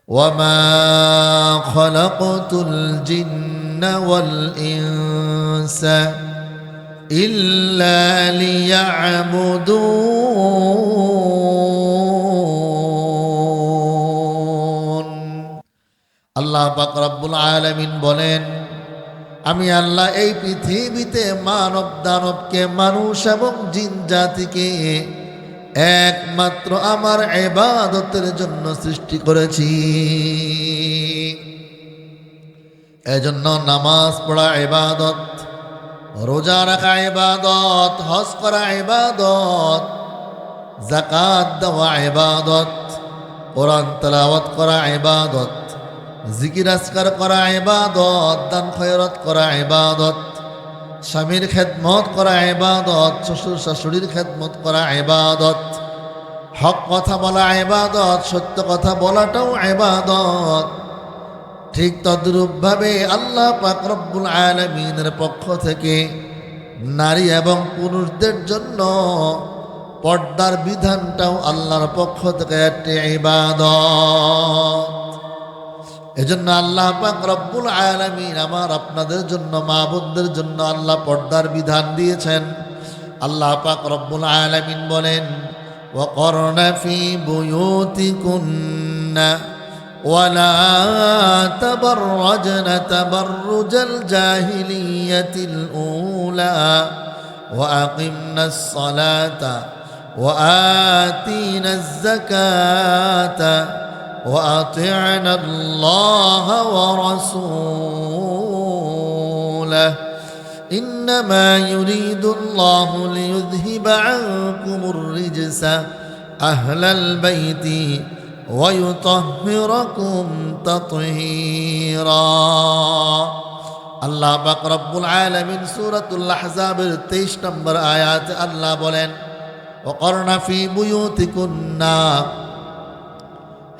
وما خلقت الجن والإنس إلا ليعبدون আল্লাহ পাক রব্বুল আলামিন বলেন, আমি আল্লাহ এই পৃথিবীতে মানব দানবকে, মানুষ এবং জিন জাতিকে একমাত্র আমার ইবাদতের জন্য সৃষ্টি করেছি। এজন্য নামাজ পড়া ইবাদত, রোজা রাখা ইবাদত, হজ করা ইবাদত, যাকাত দেওয়া ইবাদত, কোরআন তেলাওয়াত করা ইবাদত, জিকির আজকার করা ইবাদত, দান খয়রাত করা ইবাদত, স্বামীর খেদমত করা ইবাদত, শ্বশুর শাশুড়ির খেদমত করা ইবাদত, হক কথা বলা ইবাদত, সত্য কথা বলাটাও ইবাদত। ঠিক তদ্রূপভাবে আল্লাহ পাক রব্বুল আলামিনের পক্ষ থেকে নারী এবং পুরুষদের জন্য পর্দার বিধানটাও আল্লাহর পক্ষ থেকে একটি ইবাদত। এজন্য আল্লাহ পাক রব্বুল আলামিন আমার আপনাদের জন্য, মা বোনদের জন্য আল্লাহ পর্দার বিধান দিয়েছেন। আল্লাহ পাক রব্বুল আলামিন বলেন, ওয়াকরনা ফি বুয়ুতিকুন্না ওয়ালা তাবাররাজনা তাবাররুজাল জাহিলিয়াতিল উলা ওয়া আকিমনাস সালাতা ওয়া আতিনাজ যাকাতা وأطعنا الله ورسوله إنما يريد الله ليذهب عنكم الرجس أهل البيت ويطهركم تطهيرا আল্লাহ পাক রব্বুল আলামিন সূরাতুল আহজাবের 23 নম্বর আয়াতে আল্লাহ বলেন, ওয়াকরনা ফি বুয়ুতিকুন্না,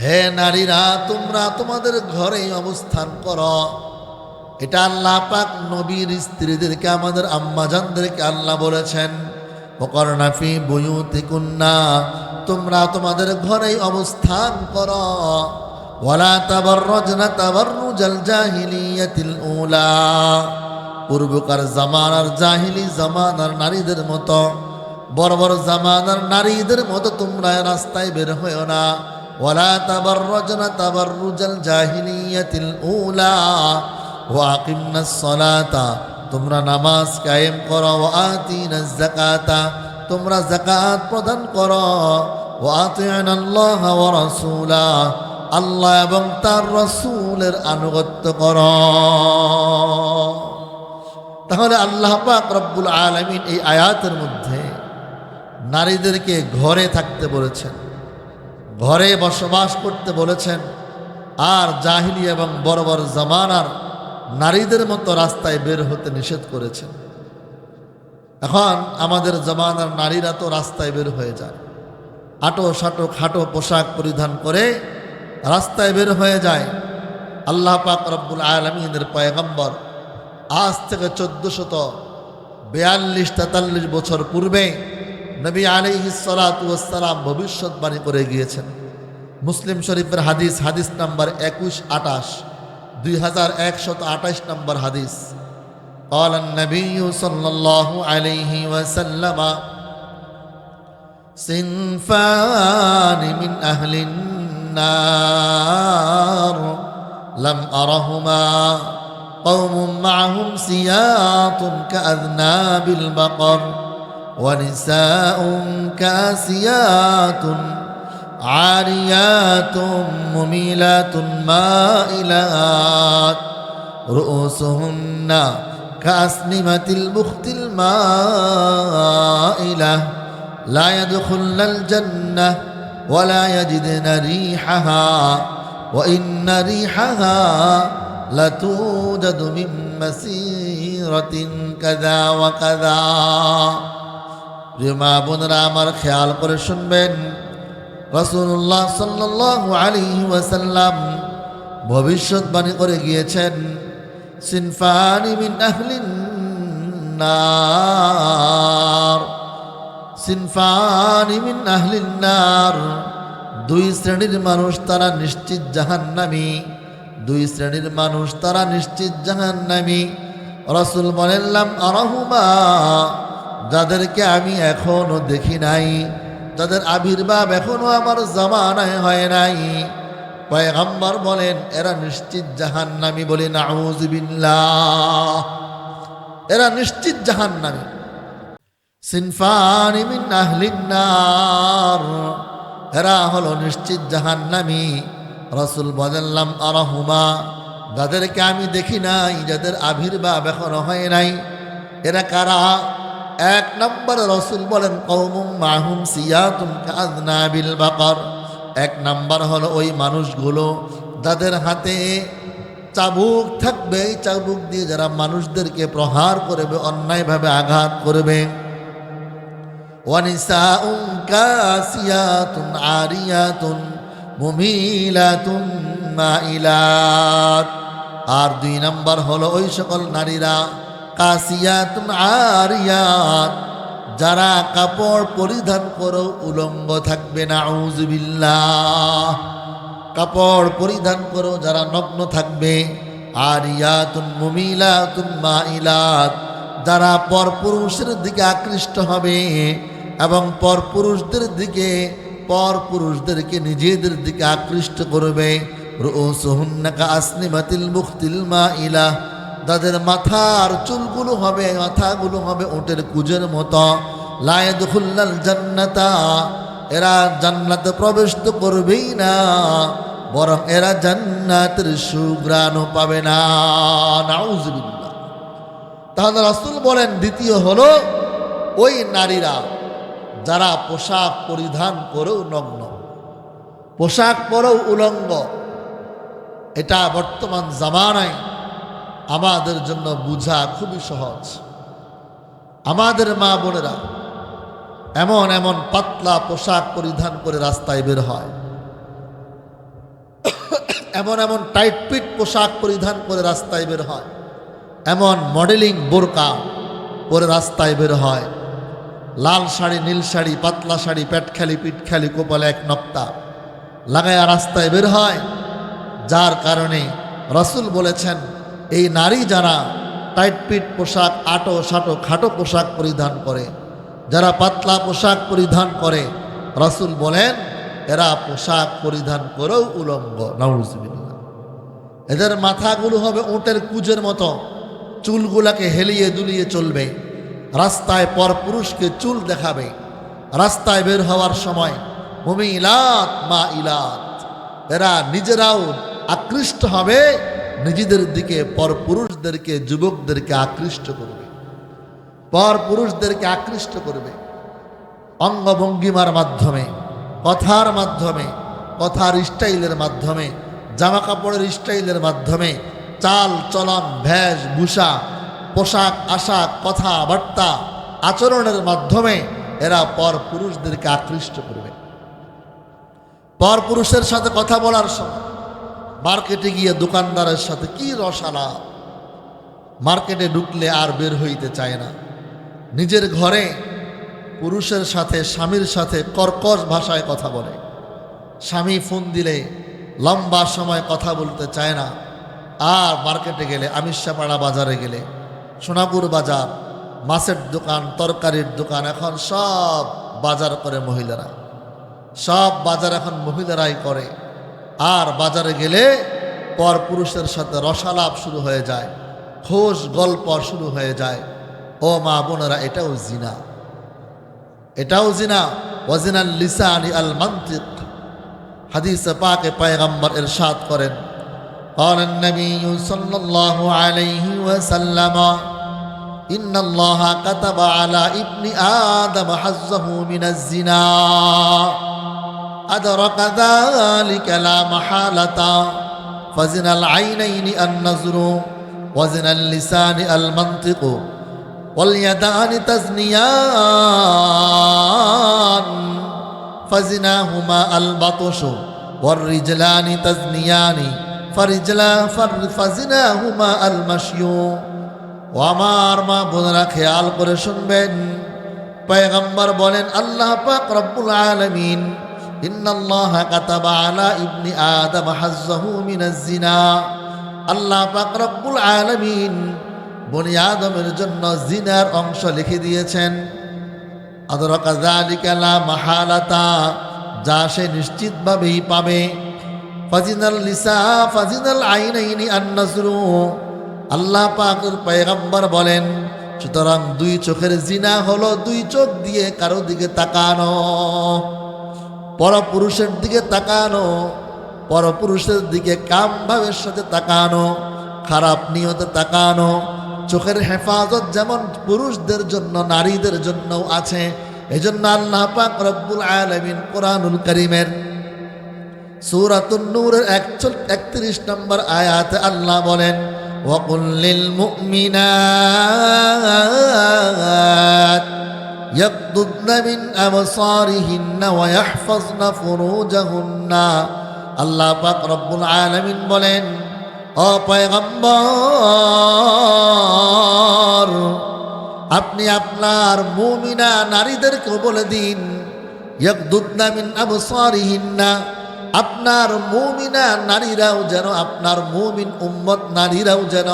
হে নারীরা তোমরা তোমাদের ঘরে অবস্থান করো। এটা আল্লাহ পাক নবীর স্ত্রীদেরকে, আমাদের আম্মাজানদেরকে আল্লাহ বলেছেন, ওয়াকরনা ফি বুয়ুতিকুন্না, তোমরা তোমাদের ঘরেই অবস্থান করো। ওয়ালা তাবাররাজনা তাবাররুজাল জাহিলিয়াতিল উলা, পূর্বকার জামানার জাহিলি জামানার নারীদের মতো, বড় বড় জামানার নারীদের মতো তোমরা রাস্তায় বের হয়ো না। ওয়ালা তাবাররাজনা তাবাররুজাল জাহিলিয়াতিল উলা ওয়া আকিমনাস সালাতা, তোমরা নামাজ কায়েম করো। ওয়া আতিনাজ যাকাতা, তোমরা যাকাত প্রদান করো। ওয়া আতিনাল্লাহ ওয়া রাসূলা, আল্লাহ এবং তার রাসূলের আনুগত্য করো। তাহলে আল্লাহ পাক রব্বুল আলামিন এই আয়াতের মধ্যে নারীদেরকে ঘরে থাকতে বলেছেন, ঘরে বসবাস করতে বলেছেন, আর জাহিলি এবং বড় বড় জামানার নারীদের মতো রাস্তায় বের হতে নিষেধ করেছেন। এখন আমাদের জামানার নারীরা তো রাস্তায় বের হয়ে যায়, আটো সাটো খাটো পোশাক পরিধান করে রাস্তায় বের হয়ে যায়। আল্লাহ পাক রব্বুল আলামিনের পয়গম্বর আজ থেকে 1442-43 বছর পূর্বে নবী আলাইহিস সালাতু ওয়াস সালাম ভবিষ্যৎবাণী করে গিয়েছেন। মুসলিম শরীফের হাদিস, হাদিস নাম্বার 2128, 2128 নম্বর হাদিস। قال النبي صلى الله عليه وسلم صنفان من أهل النار لم أرهما قوم معهم سياط كأذناب البقر ونساء كاسيات عاريات مميلات مائلات رؤوسهن كأسنمة البخت المائلة لا يدخلن الجنة ولا يجدن ريحها وإن ريحها لتوجد من مسيرة كذا وكذا। রিমা বোনরা আমার খেয়াল করে শুনবেন, রাসূলুল্লাহ সাল্লাল্লাহু আলাইহি ওয়াসাল্লাম ভবিষ্যৎবাণী করে গিয়েছেন, সিনফানি মিন আহলিন নার, সিনফানি মিন আহলিন নার, দুই শ্রেণীর মানুষ তারা নিশ্চিত জাহান্নামী, দুই শ্রেণীর মানুষ তারা নিশ্চিত জাহান্নামী। রাসূল বলেন লাম আরাহুমা, যাদেরকে আমি এখনো দেখি নাই, যাদের আবির্ভাব এখনো আমার জামানায় হয় নাই। পয়গম্বর বলেন এরা নিশ্চিত জাহান্নামী। বলি নাউযু বিল্লাহ, এরা নিশ্চিত জাহান্নামী। সিনফানি মিন আহলিন নার, এরা হলো নিশ্চিত জাহান্নামী। রাসূল বলেন লাম আরাহুমা, যাদেরকে আমি দেখি নাই, যাদের আবির্ভাব এখনো হয় নাই। এরা কারা? এক নম্বর রাসূল বলেন কওমুম মাহুম সিয়াতুন কাযনাবিল বাকর। এক নাম্বার হলো ওই মানুষগুলো যাদের হাতে চাবুক থাকবে, এই চাবুক দিয়ে যারা মানুষদেরকে প্রহার করবে, অন্যায়ভাবে আঘাত করবে। ওয়ানিসাউন কাসিয়াতুন আরিয়াতুন মুমিলাতুন মাইলাত। আর দুই নাম্বার হলো ওই সকল নারীরা কাসিয়াতুন আরিয়াত, যারা কাপড় পরিধান করো উলঙ্গ থাকবে। নাউযু বিল্লাহ, কাপড় পরিধান করো যারা নগ্ন থাকবে। আরিয়াতুন মুমিলাতুন মাইলাত, যারা পরপুরুষের দিকে আকৃষ্ট হবে এবং পরপুরুষদেরকে নিজেদের দিকে আকৃষ্ট করবে। রুউসুহুন্না কাআসনিমাতিল বুখতিল মাইলা, তাদের মাথার চুলগুলো হবে, মাথাগুলো হবে উটের কুজের মতো। লা ইয়াদখুলুল জান্নাতা, এরা জান্নাতে প্রবেশ তো করবেই না, বরং এরা জান্নাতের সুঘ্রাণও পাবে না। নাউযুবিল্লাহ। তাহলে রাসূল বলেন দ্বিতীয় হলো ওই নারীরা যারা পোশাক পরিধান করেও নগ্ন, পোশাক পরেও উলঙ্গ। এটা বর্তমান জামানায় আমাদের জন্য বোঝা খুবই সহজ। আমাদের মা বোনেরা এমন এমন পাতলা পোশাক পরিধান করে রাস্তায় বের হয়, এমন এমন টাইট ফিট পোশাক পরিধান করে রাস্তায় বের হয়, এমন মডেলিং বোরকা পরে রাস্তায় বের হয়, লাল শাড়ি, নীল শাড়ি, পাতলা শাড়ি, পেটখালি পিঠখালি, কপালে এক নক্তা লাগায়া রাস্তায় বের হয়। যার কারণে রাসূল বলেছেন এই নারী যারা টাইট ফিট পোশাক, আটো সাটো খাটো পোশাক পরিধান করে, যারা পাতলা পোশাক পরিধান করে, রাসূল বলেন এরা পোশাক পরিধান করেও উলঙ্গ। নাউযুবিল্লাহ। এদের মাথাগুলো হবে উটের কুজের মতো, চুলগুলাকে হেলিয়ে দুলিয়ে চলবে, রাস্তায় পরপুরুষকে চুল দেখাবে, রাস্তায় বের হওয়ার সময় মুমিলাত মাইলাত, এরা নিজেরাও আকৃষ্ট হবে, নিজেদের দিকে পরপুরুষদেরকে, যুবকদেরকে আকৃষ্ট করবে, পরপুরুষদেরকে আকৃষ্ট করবে অঙ্গভঙ্গিমার মাধ্যমে, কথার মাধ্যমে, কথার স্টাইলের মাধ্যমে, জামা কাপড়ের স্টাইলের মাধ্যমে, চাল চলন, বেশভূষা, পোশাক আশাক, কথাবার্তা, আচরণের মাধ্যমে এরা পরপুরুষদেরকে আকৃষ্ট করবে। পরপুরুষের সাথে কথা বলার সময়, মার্কেটে গিয়ে দোকানদারের সাথে কি রসালাপ, মার্কেটে ঢুকলে আর বের হইতে চায় না। নিজের ঘরে পুরুষের সাথে, স্বামীর সাথে কর্কশ ভাষায় কথা বলে, স্বামী ফোন দিলে লম্বা সময় কথা বলতে চায় না। আর মার্কেটে গেলে, আমিষাপাড়া বাজারে গেলে, সোনাপুর বাজার, মাছের দোকান, তরকারির দোকান, এখন সব বাজার করে মহিলারা, সব বাজার এখন মহিলারাই করে। আর বাজারে গেলে পরপুরুষের সাথে রসালাপ শুরু হয়ে যায়, খোশ গল্প শুরু হয়ে যায়। ও মা বোনেরা, এটাও জিনা, এটাও জিনা। ওয়াজিনাল লিসানি আল মানতিক। হাদিসে পাকে পয়গম্বর ইরশাদ করেন, قال النبي صلى الله عليه وسلم إن الله كتب على ابن آدم حظه من الزنا أدرك ذلك لا محالة فزنا العينين النظر وزنا اللسان المنطق واليدان تزنيان فزناهما البطش والرجلان تزنيان فزناهما المشي। ও আমার মা বোনেরা, খেয়াল করে শুনবেন, পয়গম্বর বলেন আল্লাহ পাক রব্বুল আলামিন ইন্নাল্লাহা কাতাবা আলা ইবনি আদম হাজ্জাহু মিনাজ জিনা। আল্লাহ পাক রব্বুল আলামিন বনি আদমের জন্য জিনার অংশ লিখে দিয়েছেন। আদরাকা যালিকা লা মাহালাতা, যা সে নিশ্চিতভাবেই পাবে। ফাজিনাল লিসা ফাজিনাল আইনাইনি আন-নাজরু, আল্লাহ পাকের পয়গম্বর বলেন, সুতরাং দুই চোখের জিনা হলো দুই চোখ দিয়ে কারো দিকে তাকানো, পরপুরুষের দিকে তাকানো, পরপুরুষের দিকে কাম ভাবের সাথে তাকানো, খারাপ নিয়তে তাকানো। চোখের হেফাজত যেমন পুরুষদের জন্য নারীদের জন্যও আছে। এজন্য আল্লাহ পাক রব্বুল আলামিন কোরআনুল কারীমের সূরাতুন নূরের 31 নম্বর আয়াতে আল্লাহ বলেন, ওয়াকুল লিল মুমিনাত ইয়াগদুদনা মিন আবসারিহিন্না ওয়া ইয়াহফাজনা ফুরুজাহুন্না। আল্লাহ পাক রব্বুল আলামিন বলেন, ও পয়গম্বর, আপনি আপনার মুমিনা নারীদেরকে বলে দিন, ইয়াগদুদনা মিন আবসারিহিন্না, আপনার মুমিনা নারীরাও যেন, আপনার মুমিন উম্মত নারীরাও যেন,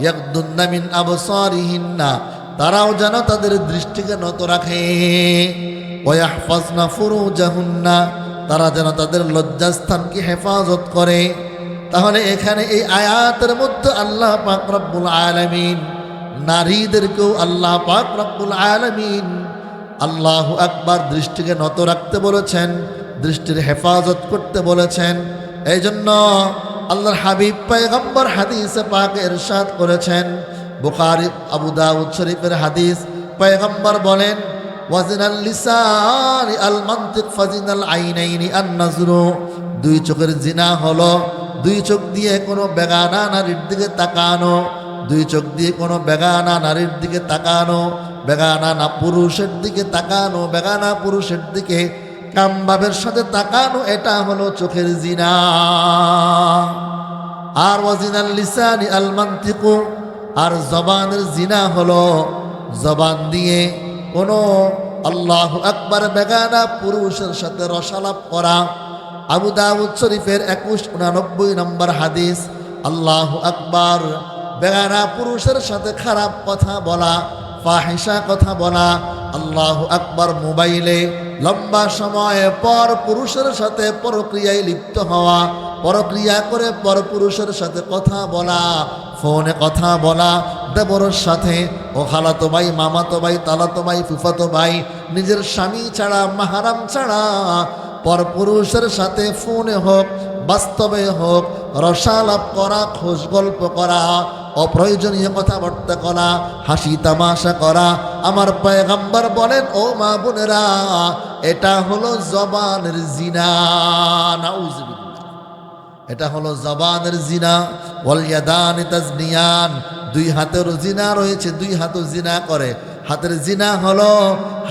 ইয়াগদুদনা মিন আবসারিহিন্না, তারাও যেন তাদের দৃষ্টিকে নত রাখে, ওয়া ইয়াহফাজনা ফুরুজাহুন্না, তারা যেন তাদের লজ্জাস্থানকে হেফাজত করে। তাহলে এখানে এই আয়াতের মধ্যে আল্লাহ পাক রব্বুল আলামিন নারীদেরকেও আল্লাহ পাক রব্বুল আলামিন আল্লাহু আকবার দৃষ্টিকে নত রাখতে বলেছেন, দৃষ্টির হেফাজত করতে বলেছেন। এই জন্য আল্লাহর হাবিব পয়গম্বর হাদিসে পাকে ইরশাদ করেছেন, বুখারী আবু দাউদ শরীফের হাদিস, পয়গম্বর বলেন, ওয়াজিনাল লিসানি আল মানতিক ফাজিনাল আইনাইনি আন-নাজরু, দুই চোখের জিনা হলো দুই চোখ দিয়ে কোনো বেগানা নারীর দিকে তাকানো, দুই চোখ দিয়ে কোনো বেগানা নারীর দিকে তাকানো, বেগানা না পুরুষের দিকে তাকানো, বেগানা পুরুষের দিকে কামভাবের সাথে তাকানো, এটা হলো চোখের জিনা। আর ওয়াজিনাল লিসানি আল মানতিকু, আর জবানের জিনা হলো জবান দিয়ে কোনো আল্লাহু আকবার বেগানা পুরুষের সাথে রসালাপ করা। আবু দাউদ শরীফের 2189 নম্বর হাদিস, আল্লাহু আকবার, বেগানা পুরুষের সাথে খারাপ কথা বলা, ফাহিশা কথা বলা, আল্লাহু আকবার, মোবাইলে লম্বা সময় পর পুরুষের সাথে পরক্রিয়ায় লিপ্ত হওয়া, পরক্রিয়া করে পর পুরুষের সাথে কথা বলা, ফোনে কথা বলা, দেবরের সাথে, ও খালাতো ভাই, মামাতো ভাই, তালাতো ভাই, ফুফাতো ভাই, নিজের স্বামী ছাড়া, মাহারাম ছাড়া পর পুরুষের সাথে ফোনে হোক বাস্তবে হোক রসালাপ করা, খোঁজ গল্প করা, অপ্রয়োজনীয় কথাবার্তা করা, হাসি তামাশা করা। আমার পয়গম্বর বলেন, ও মা বোনেরা, এটা হলো জবানের জিনা। নাউজুবিল্লাহ, এটা হলো জবানের জিনা। ওয়াল ইয়াদানি তাজনিয়ান, দুই হাতের জিনা রয়েছে, দুই হাতও জিনা করে। হাতের জিনা হলো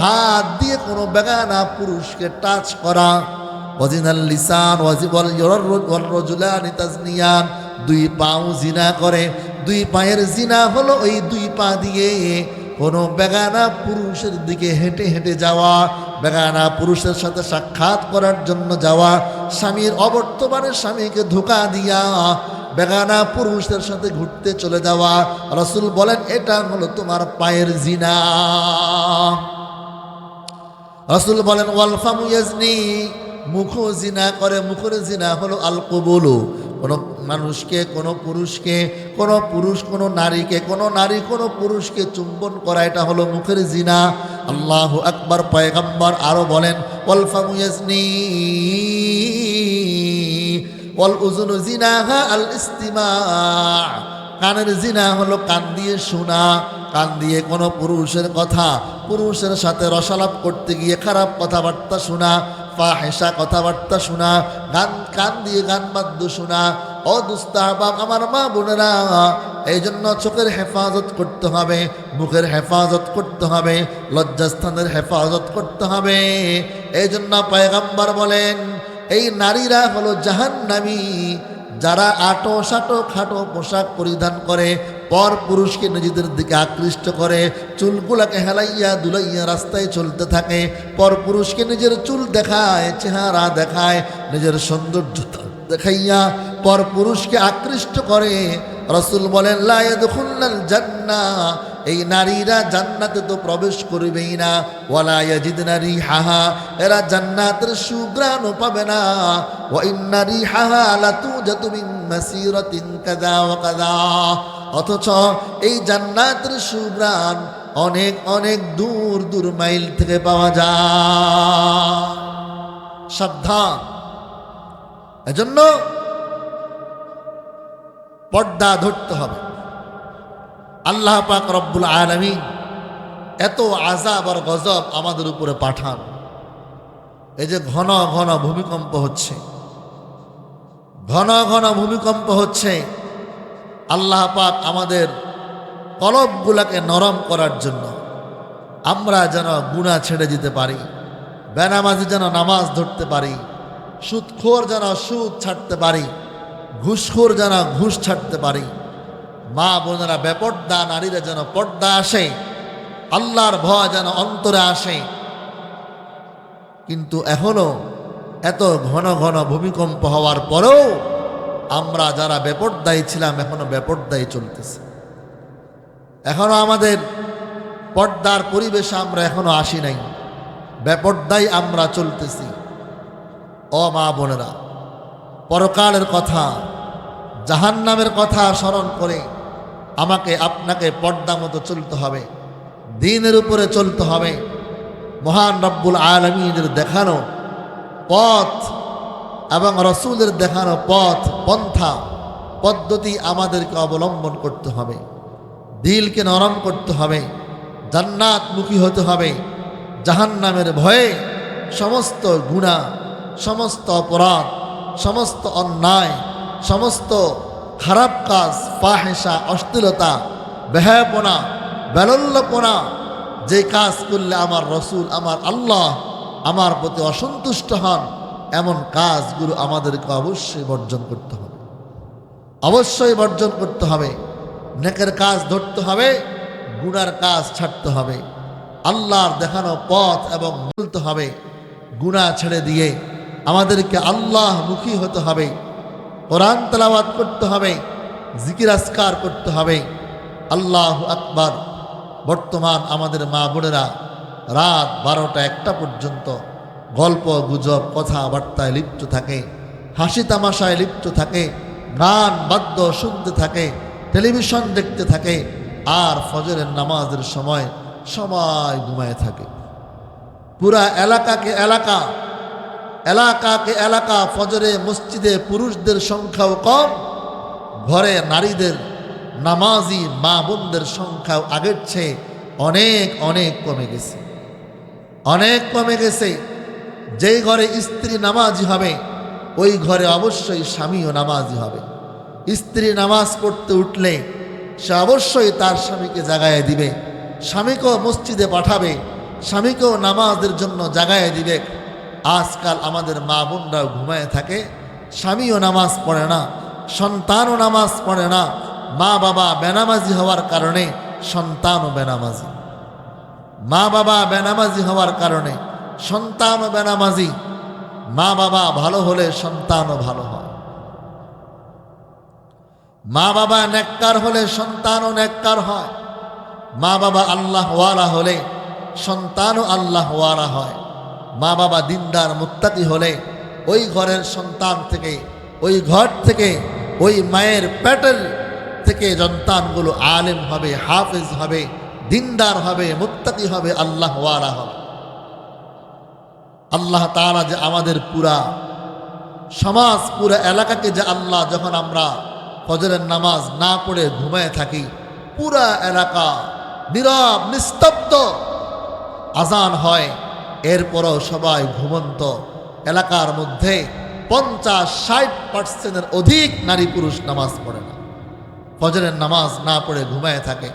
হাত দিয়ে কোনো বেগানা পুরুষকে টাচ করা। ওয়াজিনাল লিসান ওয়াল রাজুলানি তাজনিয়ান, দুই পাও জিনা করে। দুই পায়ের জিনা হলো ওই দুই পা দিয়ে কোনো বেগানা পুরুষের দিকে হেঁটে হেঁটে যাওয়া, বেগানা পুরুষের সাথে সাক্ষাৎ করার জন্য যাওয়া, স্বামীর অবর্তমানে স্বামীকে ধোঁকা দিয়া বেগানা পুরুষদের সাথে ঘুরতে চলে যাওয়া। রাসূল বলেন, এটা হলো তোমার পায়ের জিনা। রাসূল বলেন, ওয়াল ফামু ইয়াজনি, মুখও জিনা করে। মুখের জিনা হলো আল কবুলু, কোনো মানুষকে, কোনো পুরুষকে, কোনো পুরুষ কোনো নারীকে, কোনো নারী কোনো পুরুষকে চুম্বন করা, এটা হলো মুখের জিনা। আল্লাহু আকবার। পয়গম্বর আরো বলেন, ওয়াল ফামু ইয়াজনি ওয়াল উযুনু জিনাহা আল ইস্তিমা, কানের জিনা হলো কান দিয়ে শোনা, কান দিয়ে কোনো পুরুষের কথা, পুরুষের সাথে রসালাপ করতে গিয়ে খারাপ কথাবার্তা শোনা, ফাহিশা কথাবার্তা শোনা, কান দিয়ে গান বাদ্য শোনা। ও দুস্তাহবাব আমার মা বোনেরা, এই জন্য চোখের হেফাজত করতে হবে, মুখের হেফাজত করতে হবে, লজ্জাস্থানের হেফাজত করতে হবে। এই জন্য পয়গম্বর বলেন, এই নারীরা হলো জাহান্নামী, যারা আটো সাটো খাটো পোশাক পরিধান করে, পর পুরুষকে নিজেদের দিকে আকৃষ্ট করে, চুলগুলাকে হেলাইয়া দুলাইয়া রাস্তায় চলতে থাকে, পর পুরুষকে নিজের চুল দেখায়, চেহারা দেখায়, নিজের সৌন্দর্য দেখাইয়া পর পুরুষকে আকৃষ্ট করে। রাসূল বলেন লা ইয়াদখুলুল জান্নাহ, এই নারীরা জান্নাতে তো প্রবেশ করবেই না, ওয়ালা ইয়াজিদনা রিহাহা, এরা জান্নাতের সুঘ্রাণও পাবে না, ওয়া ইন্না রিহাহা লাতুজাতু মিন মাসিরাতিন কাযা ওয়া কাযা, অথচ এই জান্নাতের সুঘ্রাণ অনেক অনেক দূর দূর মাইল থেকে পাওয়া যায়। সাবধান। এজন্য পর্দা ধরতে হবে। আল্লাহ পাক রব্বুল আলামিন এত আযাব আর গজব আমাদের উপরে পাঠান। এই যে ঘন ঘন ভূমিকম্প হচ্ছে, ঘন ঘন ভূমিকম্প হচ্ছে, আল্লাহ পাক আমাদের কলবগুলাকে নরম করার জন্য, আমরা যেন গুনাহ ছেড়ে দিতে পারি, বেনামাজি যেন নামাজ ধরতে পারি, সুদখোর যেন সুদ ছাড়তে পারি, ঘুষখোর যেন ঘুষ ছাড়তে পারি, মা বোনেরা বেপর্দা নারীরা যেন পর্দা আসে, আল্লাহর ভয় যেন অন্তরে আসে। কিন্তু এখনো এত ঘন ঘন ভূমিকম্প হওয়ার পরেও আমরা যারা বেপর্দায়ী ছিলাম এখনো বেপর্দায়ী চলতেছে। এখনো আমাদের পর্দার পরিবেশে আমরা এখনো আসি নাই, বেপর্দায় আমরা চলতেছি। ও মা বোনেরা, পরকালের কথা, জাহান্নামের কথা স্মরণ করে আমাকে আপনাকে পর্দা মতো চলতে হবে, দ্বীনের উপরে চলতে হবে। মহান রব্বুল আলামিনের দেখানো পথ এবং রসূলের দেখানো পথ পন্থা পদ্ধতি আমাদেরকে অবলম্বন করতে হবে, দিলকে নরম করতে হবে, জান্নাতমুখী হতে হবে। জাহান্নামের ভয়ে সমস্ত গুনাহ, সমস্ত অপরাধ, সমস্ত অন্যায়, সমস্ত খারাপ কাজ, ফাহেসা, অশ্লীলতা, বেহায়াপনা, বেলল্যপনা, যে কাজ করলে আমার রসূল, আমার আল্লাহ আমার প্রতি অসন্তুষ্ট হন, এমন কাজগুলো আমাদেরকে অবশ্যই বর্জন করতে হবে, অবশ্যই বর্জন করতে হবে। নেকের কাজ ধরতে হবে, গুনার কাজ ছাড়তে হবে, আল্লাহর দেখানো পথ এবং বলতে হবে। গুনাহ ছেড়ে দিয়ে আমাদেরকে আল্লাহমুখী হতে হবে, কোরআন তেলাওয়াত করতে হবে, জিকির আজকার করতে হবে। আল্লাহু আকবার। বর্তমান আমাদের মা বোনেরা রাত 12টা-1টা পর্যন্ত গল্প গুজব কথাবার্তায় লিপ্ত থাকে, হাসি তামাশায় লিপ্ত থাকে, গান বাদ্য শুনতে থাকে, টেলিভিশন দেখতে থাকে, আর ফজরের নামাজের সময় সবাই ঘুমায় থাকে। পুরা এলাকাকে এলাকা, এলাকাকে এলাকা ফজরে মসজিদে পুরুষদের সংখ্যাও কম, ঘরে নারীদের নামাজি মা বোনদের সংখ্যাও আগের চেয়ে অনেক অনেক কমে গেছে, অনেক কমে গেছে। যেই ঘরে স্ত্রী নামাজি হবে ওই ঘরে অবশ্যই স্বামীও নামাজি হবে। স্ত্রী নামাজ পড়তে উঠলে সে অবশ্যই তার স্বামীকে জাগায় দিবে, স্বামীকেও মসজিদে পাঠাবে, স্বামীকেও নামাজের জন্য জাগায় দিবে। আজকাল আমাদের মা বোনরাও ঘুমায় থাকে, স্বামীও নামাজ পড়ে না, সন্তানও নামাজ পড়ে না। মা বাবা বেনামাজি হওয়ার কারণে সন্তানও বেনামাজি, মা বাবা বেনামাজি হওয়ার কারণে সন্তানও বেনামাজি। মা বাবা ভালো হলে সন্তানও ভালো হয়, মা বাবা নেককার হলে সন্তানও নেককার হয়, মা বাবা আল্লাহওয়ালা হলে সন্তানও আল্লাহওয়ালা হয়। মা বাবা দিনদার মুত্তাকি হলে ওই ঘরের সন্তান থেকে, ওই ঘর থেকে, ওই মায়ের পেটের থেকে সন্তানগুলো আলেম হবে, হাফেজ হবে, দিনদার হবে, মুত্তাকি হবে, আল্লাহওয়ালা হবে। আল্লাহ তাআলা যে আমাদের পুরা সমাজ, পুরা এলাকাকে যে আল্লাহ, যখন আমরা ফজরের নামাজ না পড়ে ঘুমায় থাকি, পুরা এলাকা নীরব নিস্তব্ধ, আজান হয় এরপরও সবাই ঘুমন্ত। এলাকার মধ্যে 50-60% অধিক নারী পুরুষ নামাজ পড়ে না, ফজরের নামাজ না পড়ে ঘুমায় থাকে।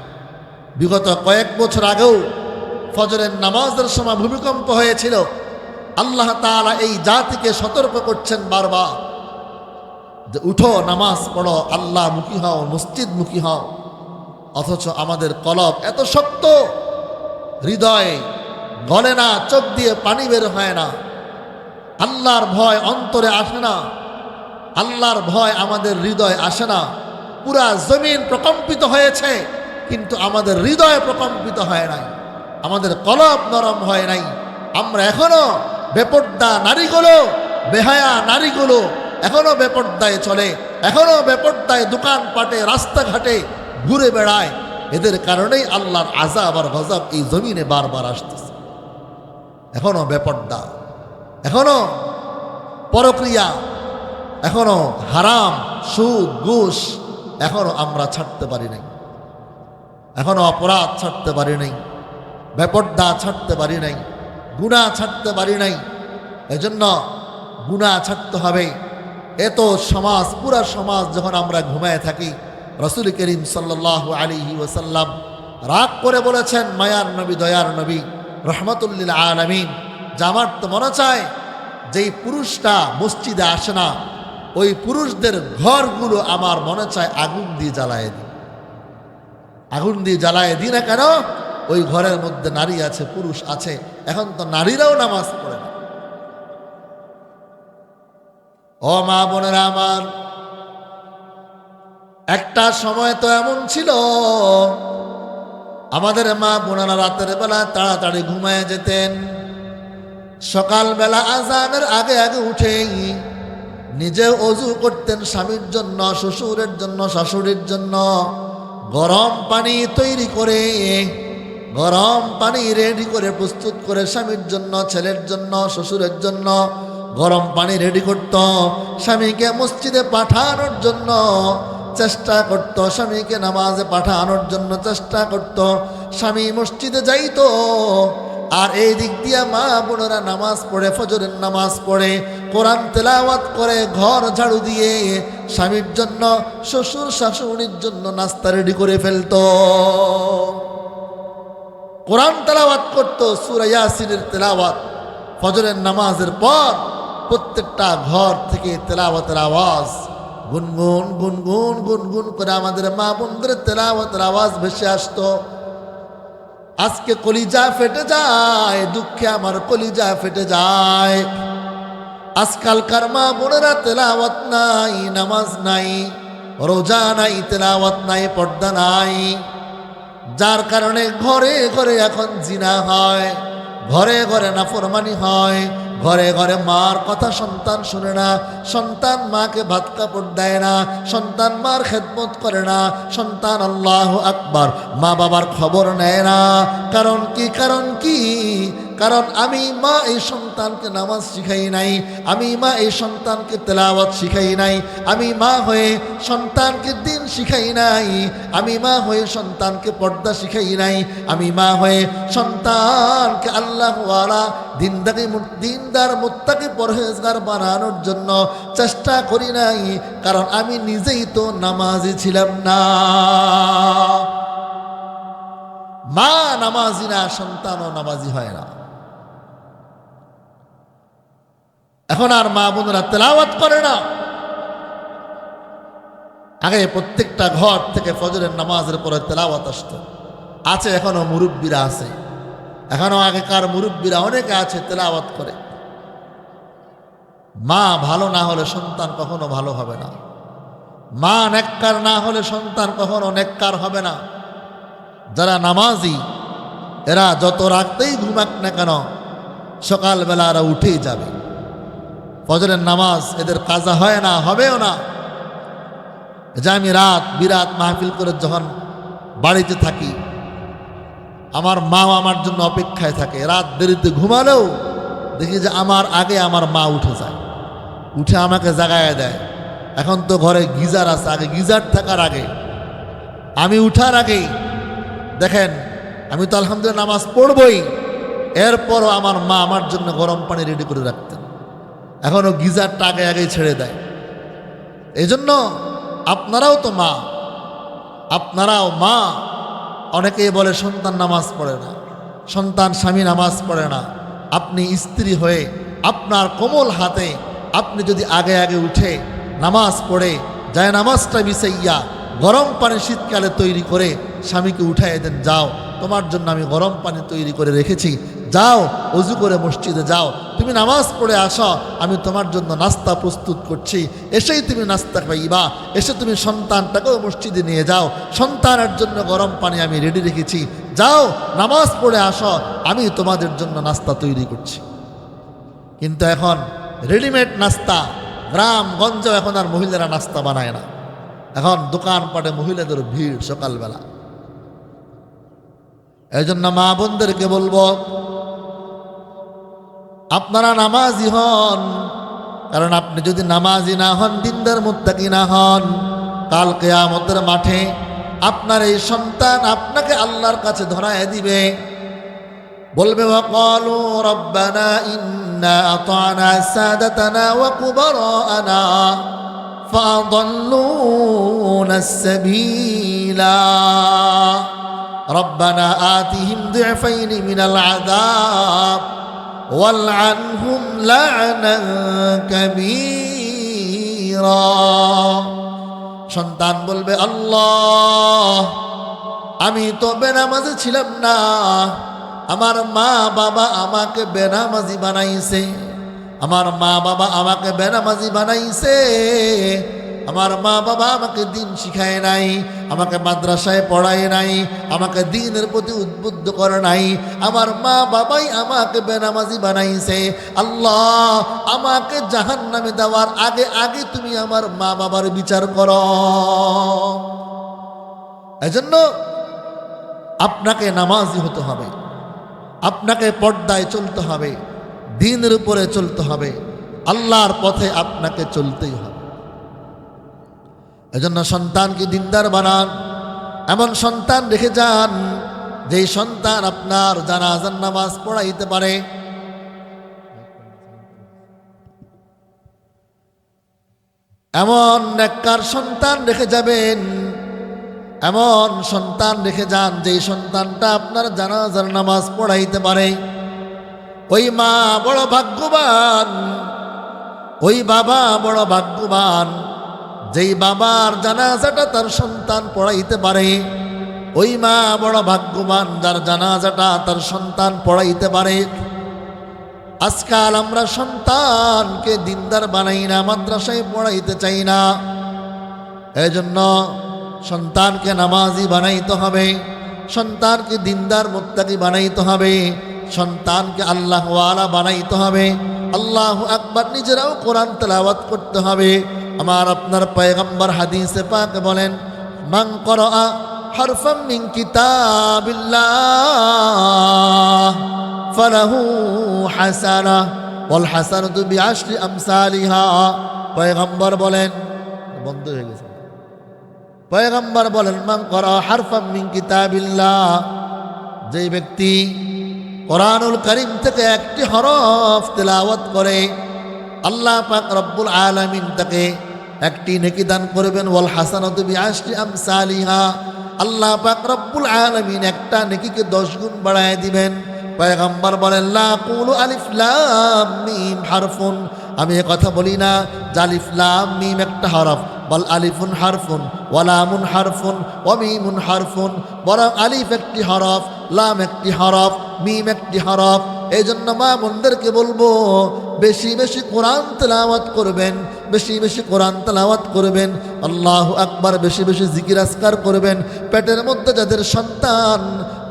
বিগত কয়েক বছর আগেও ফজরের নামাজের সময় ভূমিকম্প হয়েছিল। আল্লাহ তাআলা এই জাতিকে সতর্ক করছেন বারবার যে উঠো, নামাজ পড়ো, আল্লাহমুখী হও, মসজিদমুখী হও। অথচ আমাদের কলব এত শক্ত, হৃদয়ে গলে না, চোখ দিয়ে পানি বের হয় না, আল্লাহর ভয় অন্তরে আসে না, আল্লাহর ভয় আমাদের হৃদয়ে আসে না। পুরা জমিন প্রকম্পিত হয়েছে, কিন্তু আমাদের হৃদয় প্রকম্পিত হয় নাই, আমাদের কলব নরম হয় নাই। আমরা এখনো বেপর্দা নারীগুলো, বেহায়া নারীগুলো এখনো বেপর্দায় চলে, এখনো বেপর্দায় দোকানপাটে রাস্তাঘাটে ঘুরে বেড়ায়। এদের কারণেই আল্লাহর আযাব আর গজব এই জমিনে বারবার আসতেছে। এখনো বেপর্দা, এখনো পরক্রিয়া, এখনো হারাম, সুদ, ঘুষ এখনো আমরা ছাড়তে পারি নাই, এখনো অপরাধ ছাড়তে পারি নাই, বেপর্দা ছাড়তে পারি নাই, গুনাহ ছাড়তে পারি নাই। এজন্য গুনাহ ছাড়তে হবে। এত সমাজ, পুরা সমাজ যখন আমরা ঘুমায় থাকি, রাসূল করিম সাল্লাল্লাহু আলাইহি ওয়াসাল্লাম রাগ করে বলেছেন, মায়ার নবী, দয়ার নবী, রহমাতুল লিল আলামিন, যে আমার তো মনে চায় যেই পুরুষটা মসজিদে আসে না, ওই পুরুষদের ঘরগুলো আমার মনে চায় আগুন দিয়ে জ্বালায় দিই। আগুন দিয়ে জ্বালায় দিই না কেন? ওই ঘরের মধ্যে নারী আছে, পুরুষ আছে। এখন তো নারীরাও নামাজ পড়ে না। ও মা বোনেরা আমার, একটা সময় তো এমন ছিল আমাদের মা বোনেরা রাতের বেলা তাড়াতাড়ি ঘুমায় যেতেন। সকালবেলা আজানের আগে আগে উঠেই নিজে অজু করতেন, স্বামীর জন্য, শ্বশুরের জন্য, শাশুড়ির জন্য গরম পানি তৈরি করে, গরম পানি রেডি করে প্রস্তুত করে স্বামীর জন্য, ছেলের জন্য, শ্বশুরের জন্য গরম পানি রেডি করত। স্বামীকে মসজিদে পাঠানোর জন্য চেষ্টা করত, স্বামীকে নামাজে পাঠানোর জন্য চেষ্টা করত। স্বামী মসজিদে যাইতো, আর এই দিক দিয়া মা বোনেরা নামাজ পড়ে, ফজরের নামাজ পড়ে, কোরআন তেলাওয়াত করে, ঘর ঝাড়ু দিয়ে স্বামীর জন্য, শ্বশুর শাশুড়ির জন্য নাস্তা রেডি করে ফেলতো। কোরআন তেলাওয়াত করত, সূরা ইয়াসিনের তেলাওয়াত। ফজরের নামাজের পর প্রত্যেকটা ঘর থেকে তেলাওয়াতের আওয়াজ গুনগুন গুনগুন গুনগুন করে আমাদের মা বোনদের তেলাওয়াতের আওয়াজ ভেসে আসতো। আজকে কলিজা ফেটে যায়, দুঃখে আমার কলিজা ফেটে যায়। আজকালকার মা বোনেরা তেলাওয়াত নাই, নামাজ নাই, রোজা নাই, তেলাওয়াত নাই, পর্দা নাই, যার কারণে ঘরে ঘরে এখন জিনা হয়, ঘরে ঘরে নাফরমানি হয়, ঘরে ঘরে মার কথা সন্তান শুনে না, সন্তান মাকে ভাত কাপড় দেয় না, সন্তান মার খেদমত করে না, সন্তান আল্লাহু আকবার মা বাবার খবর নেয় না। কারণ কি? কারণ কি? কারণ আমি মা এই সন্তানকে নামাজ শিখাই নাই, আমি মা এই সন্তানকে তেলাওয়াত শিখাই নাই, আমি মা হয়ে সন্তানকে দিন শিখাই নাই, আমি মা হয়ে সন্তানকে পর্দা শিখাই নাই, আমি মা হয়ে সন্তানকে আল্লাহওয়ালা দিনদার মুত্তাকি পরহেজগার বানানোর জন্য চেষ্টা করি নাই। কারণ আমি নিজেই তো নামাজি ছিলাম না। মা নামাজি না, সন্তানও নামাজি হয় না। এখন আর মা বোনেরা তেলাওয়াত করে না। আগে প্রত্যেকটা ঘর থেকে ফজরের নামাজের পরে তেলাওয়াত আসতো। আছে, এখনো মুরব্বীরা আছে, এখনো আগেকার মুরব্বীরা অনেকে আছে তেলাওয়াত করে। মা ভালো না হলে সন্তান কখনো ভালো হবে না, মা নেককার না হলে সন্তান কখনো নেককার হবে না। যারা নামাজি এরা যত রাতেই ঘুমাক না কেন সকালবেলা এরা উঠেই যাবে। ফজরের নামাজ এদের কাজা হয় না, হবেও না। যে আমি রাত বিরাত মাহফিল করে যখন বাড়িতে থাকি, আমার মাও আমার জন্য অপেক্ষায় থাকে। রাত দেরিতে ঘুমালেও দেখি যে আমার আগে আমার মা উঠে যায়, উঠে আমাকে জাগায় দেয়। এখন তো ঘরে গিজার আছে, আগে গিজার থাকার আগে আমি উঠার আগেই দেখেন, আমি তো আলহামদুলিল্লাহ নামাজ পড়বই, এরপরও আমার মা আমার জন্য গরম পানি রেডি করে রাখতেন। এখনও গিজারটা আগে আগেই ছেড়ে দেয়। এই জন্য আপনারাও তো মা, আপনারাও মা। অনেকেই বলে সন্তান নামাজ পড়ে না, সন্তান স্বামী নামাজ পড়ে না। আপনি স্ত্রী হয়ে আপনার কোমল হাতে আপনি যদি আগে আগে উঠে নামাজ পড়ে যায় নামাজটা বিছাইয়া গরম পানি শীতকালে তৈরি করে স্বামীকে উঠাই দেন, যাও তোমার জন্য আমি গরম পানি তৈরি করে রেখেছি, যাও অজু করে মসজিদে যাও, তুমি নামাজ পড়ে আসো, আমি তোমার জন্য নাস্তা প্রস্তুত করছি, এসেই তুমি নাস্তা খাইবা, এসে তুমি সন্তানটাকেও মসজিদে নিয়ে যাও, সন্তানের জন্য গরম পানি আমি রেডি রেখেছি, যাও নামাজ পড়ে আসো, আমি তোমাদের জন্য নাস্তা তৈরি করছি। কিন্তু এখন রেডিমেড নাস্তা, গ্রামগঞ্জে এখন আর মহিলারা নাস্তা বানায় না, এখন দোকানপাটে মহিলাদের ভিড় সকালবেলা। এই জন্য মা বোনদেরকে বলবো, আপনারা নামাজি হন, কারণ আপনি যদি নামাজি না হন, দিনদার মুত্তাকি না হন, কাল কিয়ামতের মাঠে আপনার এই সন্তান আপনাকে আল্লাহর কাছে ধরায় দিবে, বলবে ওয়াকালু রব্বানা ইন্না আতানা সাদাতানা ওয়া কুবারানা ফাদাল্লুনা সাবিলা রব্বানা আতিহিম দু'ফাইনি মিনাল আযাব ওয়ালআনহুম লা'নান কাবীরা। সন্তান বলবে, আল্লাহ আমি তো বেনামাজি ছিলাম না, আমার মা বাবা আমাকে বেনামাজি বানাইছে, আমার মা বাবা আমাকে বেনামাজি বানাইছে, আমার মা বাবা আমাকে দিন শিখায় নাই, আমাকে মাদ্রাসায় পড়ায় নাই, আমাকে দ্বীনের প্রতি উদ্বুদ্ধ করে নাই, আমার মা বাবাই আমাকে বেনামাজি বানাইছে। আল্লাহ আমাকে জাহান্নামে দেওয়ার আগে আগে তুমি আমার মা বাবার বিচার করো। এজন্য আপনাকে নামাজি হতে হবে, আপনাকে পর্দায় চলতে হবে, দ্বীনের উপরে চলতে হবে, আল্লাহর পথে আপনাকে চলতেই হবে। এজন্য সন্তানকে দিনদার বানান, এমন সন্তান রেখে যান যেই সন্তান আপনার জানাজার নামাজ পড়াইতে পারে। এমন নেককার সন্তান রেখে যাবেন, এমন সন্তান রেখে যান যেই সন্তানটা আপনার জানাজার নামাজ পড়াইতে পারে। ওই মা বড় ভাগ্যবান, ওই বাবা বড় ভাগ্যবান যেই বাবার জানাজাটা তার সন্তান পড়াইতে পারে। ওই মা বড় ভাগ্যবান যার জানাজাটা তার সন্তান পড়াইতে পারে। আজকাল আমরা সন্তানকে দিনদার বানাই না, মাদ্রাসায় পড়াইতে চাই না। এজন্য সন্তানকে নামাজি বানাইতে হবে, সন্তানকে দিনদার মুত্তাকি বানাইতে হবে, সন্তানকে আল্লাহওয়ালা বানাইতে হবে। আল্লাহু আকবার নিজেরাও কোরআন তেলাওয়াত করতে হবে। আমার আপনার পয়গম্বর হাদিসে পাক বলেন, মান ক্বরাআ হারফাম মিন কিতাবিল্লাহ ফালাহু হাসানাহ ওয়াল হাসানাতু বিআশরি আমসালিহা। পয়গম্বর বলেন, বন্ধ হয়ে গেছে, পয়গম্বর বলেন, মান ক্বরাআ হারফাম মিন কিতাবিল্লাহ, যেই ব্যক্তি কোরআনুল কারীম থেকে একটি হরফ তেলাওয়াত করে, আল্লাহ পাক রব্বুল আলামিন তাকে একটি নেকি দান করবেন। ওয়াল হাসানাতু বিআশরি আমসালিহা, আল্লাহ পাক রব্বুল আলামিন একটা নেকিকে 10 গুণ বাড়ায় দিবেন। পয়গম্বর বলেন, লা কুলু আলিফ লাম মিম হারফুন, আমি কথা বলি না যে আলিফ লাম মিম একটা হরফ, বল আলিফুন হারফুন ওয়া লামুন হারফুন ওয়া মিমুন হারফুন, বরং আলিফ একটি হরফ, লাম একটি হরফ, মিম একটি হরফ। এই জন্য মা বোনদেরকে বলবো, বেশি বেশি কোরআন তেলাওয়াত করবেন, বেশি বেশি কোরআন তেলাওয়াত করবেন, আল্লাহু আকবার বেশি বেশি জিকির আজকার করবেন। পেটের মধ্যে যাদের সন্তান,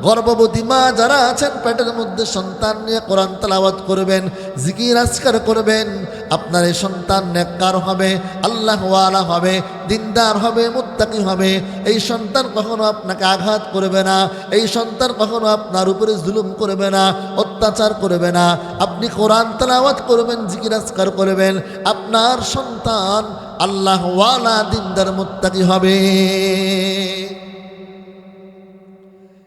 গর্ভবতী মা যারা আছেন, পেটের মধ্যে সন্তান নিয়ে কোরআন তেলাওয়াত করবেন, জিকির আজকার করবেন। আপনার এই সন্তান নেককার হবে, আল্লাহওয়ালা হবে, দিনদার হবে, মুত্তাকি হবে। এই সন্তান কখনো আপনাকে আঘাত করবে না, এই সন্তান কখনো আপনার উপরে জুলুম করবে না, অত্যাচার করবে না। আপনি কোরআন তেলাওয়াত করবেন, জিকির আজকার করবেন, আপনার সন্তান আল্লাহওয়ালা, দিনদার, মুত্তাকি হবে।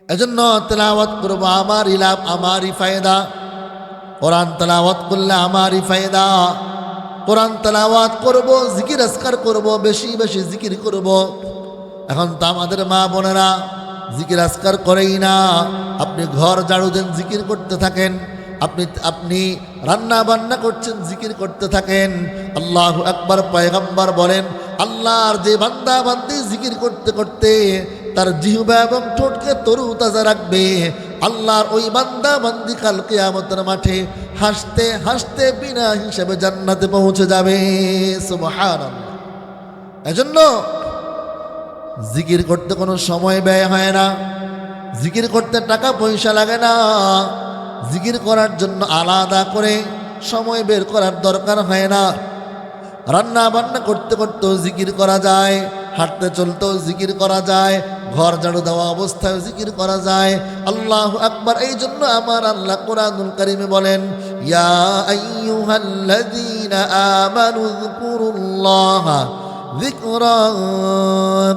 এজন্য তেলাওয়াত করব, আমারই লাভ, আমারই ফায়দা। কোরআন তেলাওয়াত করলে আমারই ফায়দা। কোরআন তেলাওয়াত করব, জিকির আজকার করব, বেশি বেশি জিকির করব। এখন তো আমাদের মা বোনেরা জিকির আজকার করেই না। আপনি ঘর ঝাড়ু দেন, জিকির করতে থাকেন, আপনি রান্না বান্না করছেন, জিকির করতে থাকেন। আল্লাহু আকবার। পয়গম্বর বলেন, আল্লাহর যে বান্দা বান্দি জিকির করতে করতে তার জিহ্বা এবং ঠোঁটকে তরু তাজা রাখবে, আল্লাহর ওই বান্দা বান্দি কাল কিয়ামতের মাঠে হাসতে হাসতে বিনা হিসাবে জান্নাতে পৌঁছে যাবে। সুবহানাল্লাহ। এজন্য জিকির করতে কোনো সময় ব্যয় হয় না, জিকির করতে টাকা পয়সা লাগে না, জিকির করার জন্য আলাদা করে সময় বের করার দরকার হয় না। রান্না বান্না করতে করতেও জিকির করা যায়, হাঁটতে চলতেও জিকির করা যায়, ঘর ঝাড়ু দেওয়া অবস্থায় জিকির করা যায়। আল্লাহু আকবার। এই জন্য আমার আল্লাহ কোরআনুল কারীমে বলেন, ইয়া আইয়ুহাল্লাযীনা আমানু যকুরুল্লাহা যিকরান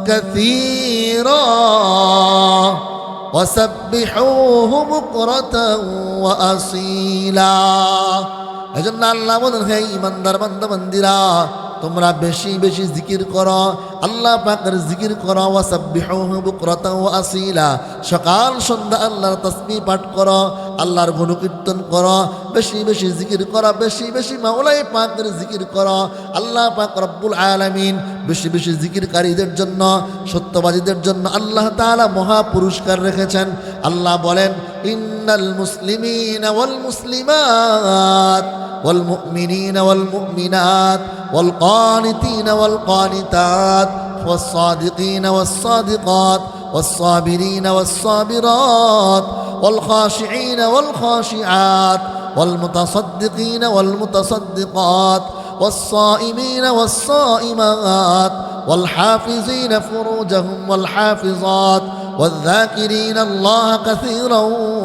কাসীরা ওয়াসাব্বিহুহু বুকরাতান ওয়া আসীলা। এজন্য আল্লাহ বলেন, হে ঈমানদার বান্দা বান্দিরা, তোমরা বেশি বেশি জিকির করো, আল্লাহ পাকের জিকির করো। ওয়াসাব্বিহুহু বুকরাতান ওয়া আসীলা, সকাল সন্ধ্যা আল্লাহর তাসবিহ পাঠ করো, আল্লাহর গুণকীর্তন করো, বেশি বেশি জিকির করো, বেশি বেশি মাওলাই পাকের জিকির করো। আল্লাহ পাক রব্বুল আলামিন বেশি বেশি জিকিরকারীদের জন্য, সত্যবাদীদের জন্য আল্লাহ তাআলা মহা পুরস্কার রেখেছেন। আল্লাহ বলেন, ইন্নাল মুসলিমিনা ওয়াল মুসলিমাত ওয়াল মুমিনিনা ওয়াল মুমিনাত ওয়াল কানিতিনা ওয়াল কানিতাত ওয়াস সাদিকিনা ওয়াস সাদিকাত ওয়াস সাবিরিনা ওয়াস সাবিরাত ওয়াল খাশিঈনা ওয়াল খাশিআত ওয়াল মুতাসাদ্দিকিনা ওয়াল মুতাসাদ্দিকাত ওয়াস সাইমিনা ওয়াস সাইমাত ওয়াল হাফিজিনা ফুরুজাহুম ওয়াল হাফিজাত والذاكرين الله كثيرا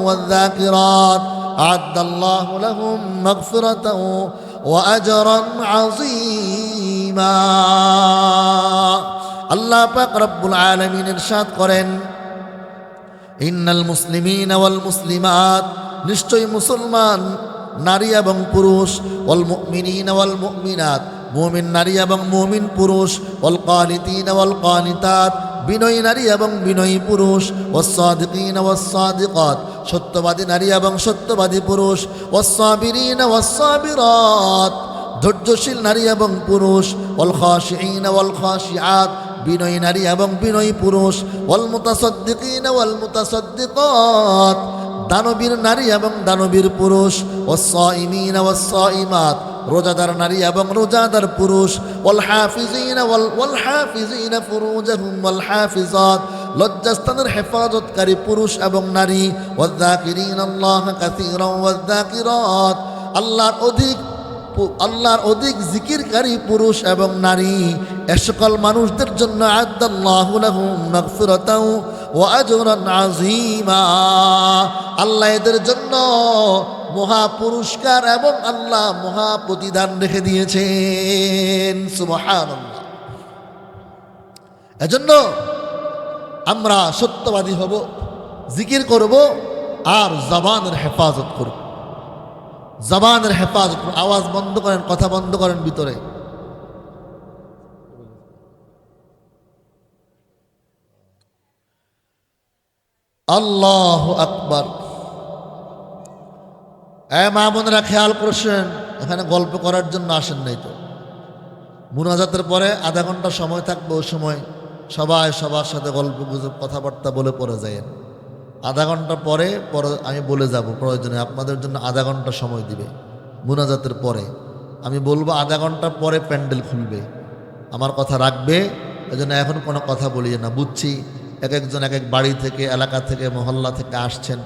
والذاكرات أعد الله لهم مغفرة وأجرا عظيما। الله পাক রব্বুল আলামিন ইরশাদ করেন, ইন্নাল মুসলিমিনা ওয়াল মুসলিমাত, নিশ্চয়ই মুসলমান নারী এবং পুরুষ, ওয়াল মুমিনিনা ওয়াল মুমিনাত, মুমিন নারী এবং মুমিন পুরুষ, ওয়াল কানিতিনা ওয়াল কানিতাত, বিনয়ী নারী এবং বিনয়ী পুরুষ, ওয়াস সাদিকিনা ওয়াস সাদিকাত, সত্যবাদী নারী এবং সত্যবাদী পুরুষ, ওয়াস সাবিরিনা ওয়াস সাবিরাত, ধৈর্যশীল নারী এবং পুরুষ, ওয়াল খাশিঈনা ওয়াল খাশিআত, বিনয়ী নারী এবং বিনয়ী পুরুষ, ওয়াল মুতাসাদ্দিকিনা ওয়াল মুতাসাদ্দিকাত, দানবীর নারী এবং দানবীর পুরুষ, ওয়াস সাইমিনা ওয়াস সাইমাত, রোজাদার নারী এবং রোজাদার পুরুষ, ওয়াল হাফিজিনা ওয়াল হাফিজিনা ফুরুজাহুম ওয়াল হাফিজাত, লজ্জাস্থানের হেফাজতকারী পুরুষ এবং নারী, ওয়ায-যাকিরিনাল্লাহা কাসীরান ওয়ায-যাকিরাত, আল্লাহর অধিক জিকিরকারী পুরুষ এবং নারী, এ সকল মানুষদের জন্য আ'আদাল্লাহু লাহুম মাগফিরাতাও ওয়া আজরান আযীমা, আল্লাহ এদের জন্য মহা পুরস্কার এবং আল্লাহ মহা প্রতিদান রেখে দিয়েছেন। সুবহানাল্লাহ। এজন্য আমরা সত্যবাদী হব, জিকির করব আর জবানের হেফাজত করব। জবানের হেফাজত করব। আওয়াজ বন্ধ করেন, কথা বন্ধ করেন ভিতরে। আল্লাহু আকবার। মা বোনেরা খেয়াল করছেন, এখানে গল্প করার জন্য আসেন নাই তো। মুনাজাতের পরে আধা ঘন্টা সময় থাকবে, ওই সময় সবাই সবার সাথে গল্প গুজব কথাবার্তা বলে পড়ে যায়। আধা ঘন্টা পরে আমি বলে যাব, প্রয়োজনে আপনাদের জন্য আধা ঘন্টা সময় দিবে। মুনাজাতের পরে আমি বলবো, আধা ঘন্টা পরে প্যান্ডেল খুলবে, আমার কথা রাখবে। এজন্য এখন কোনো কথা বলিয়ে না। বুঝছি এক একজন এক এক বাড়ি থেকে, এলাকা থেকে, মহল্লা থেকে আসছেন,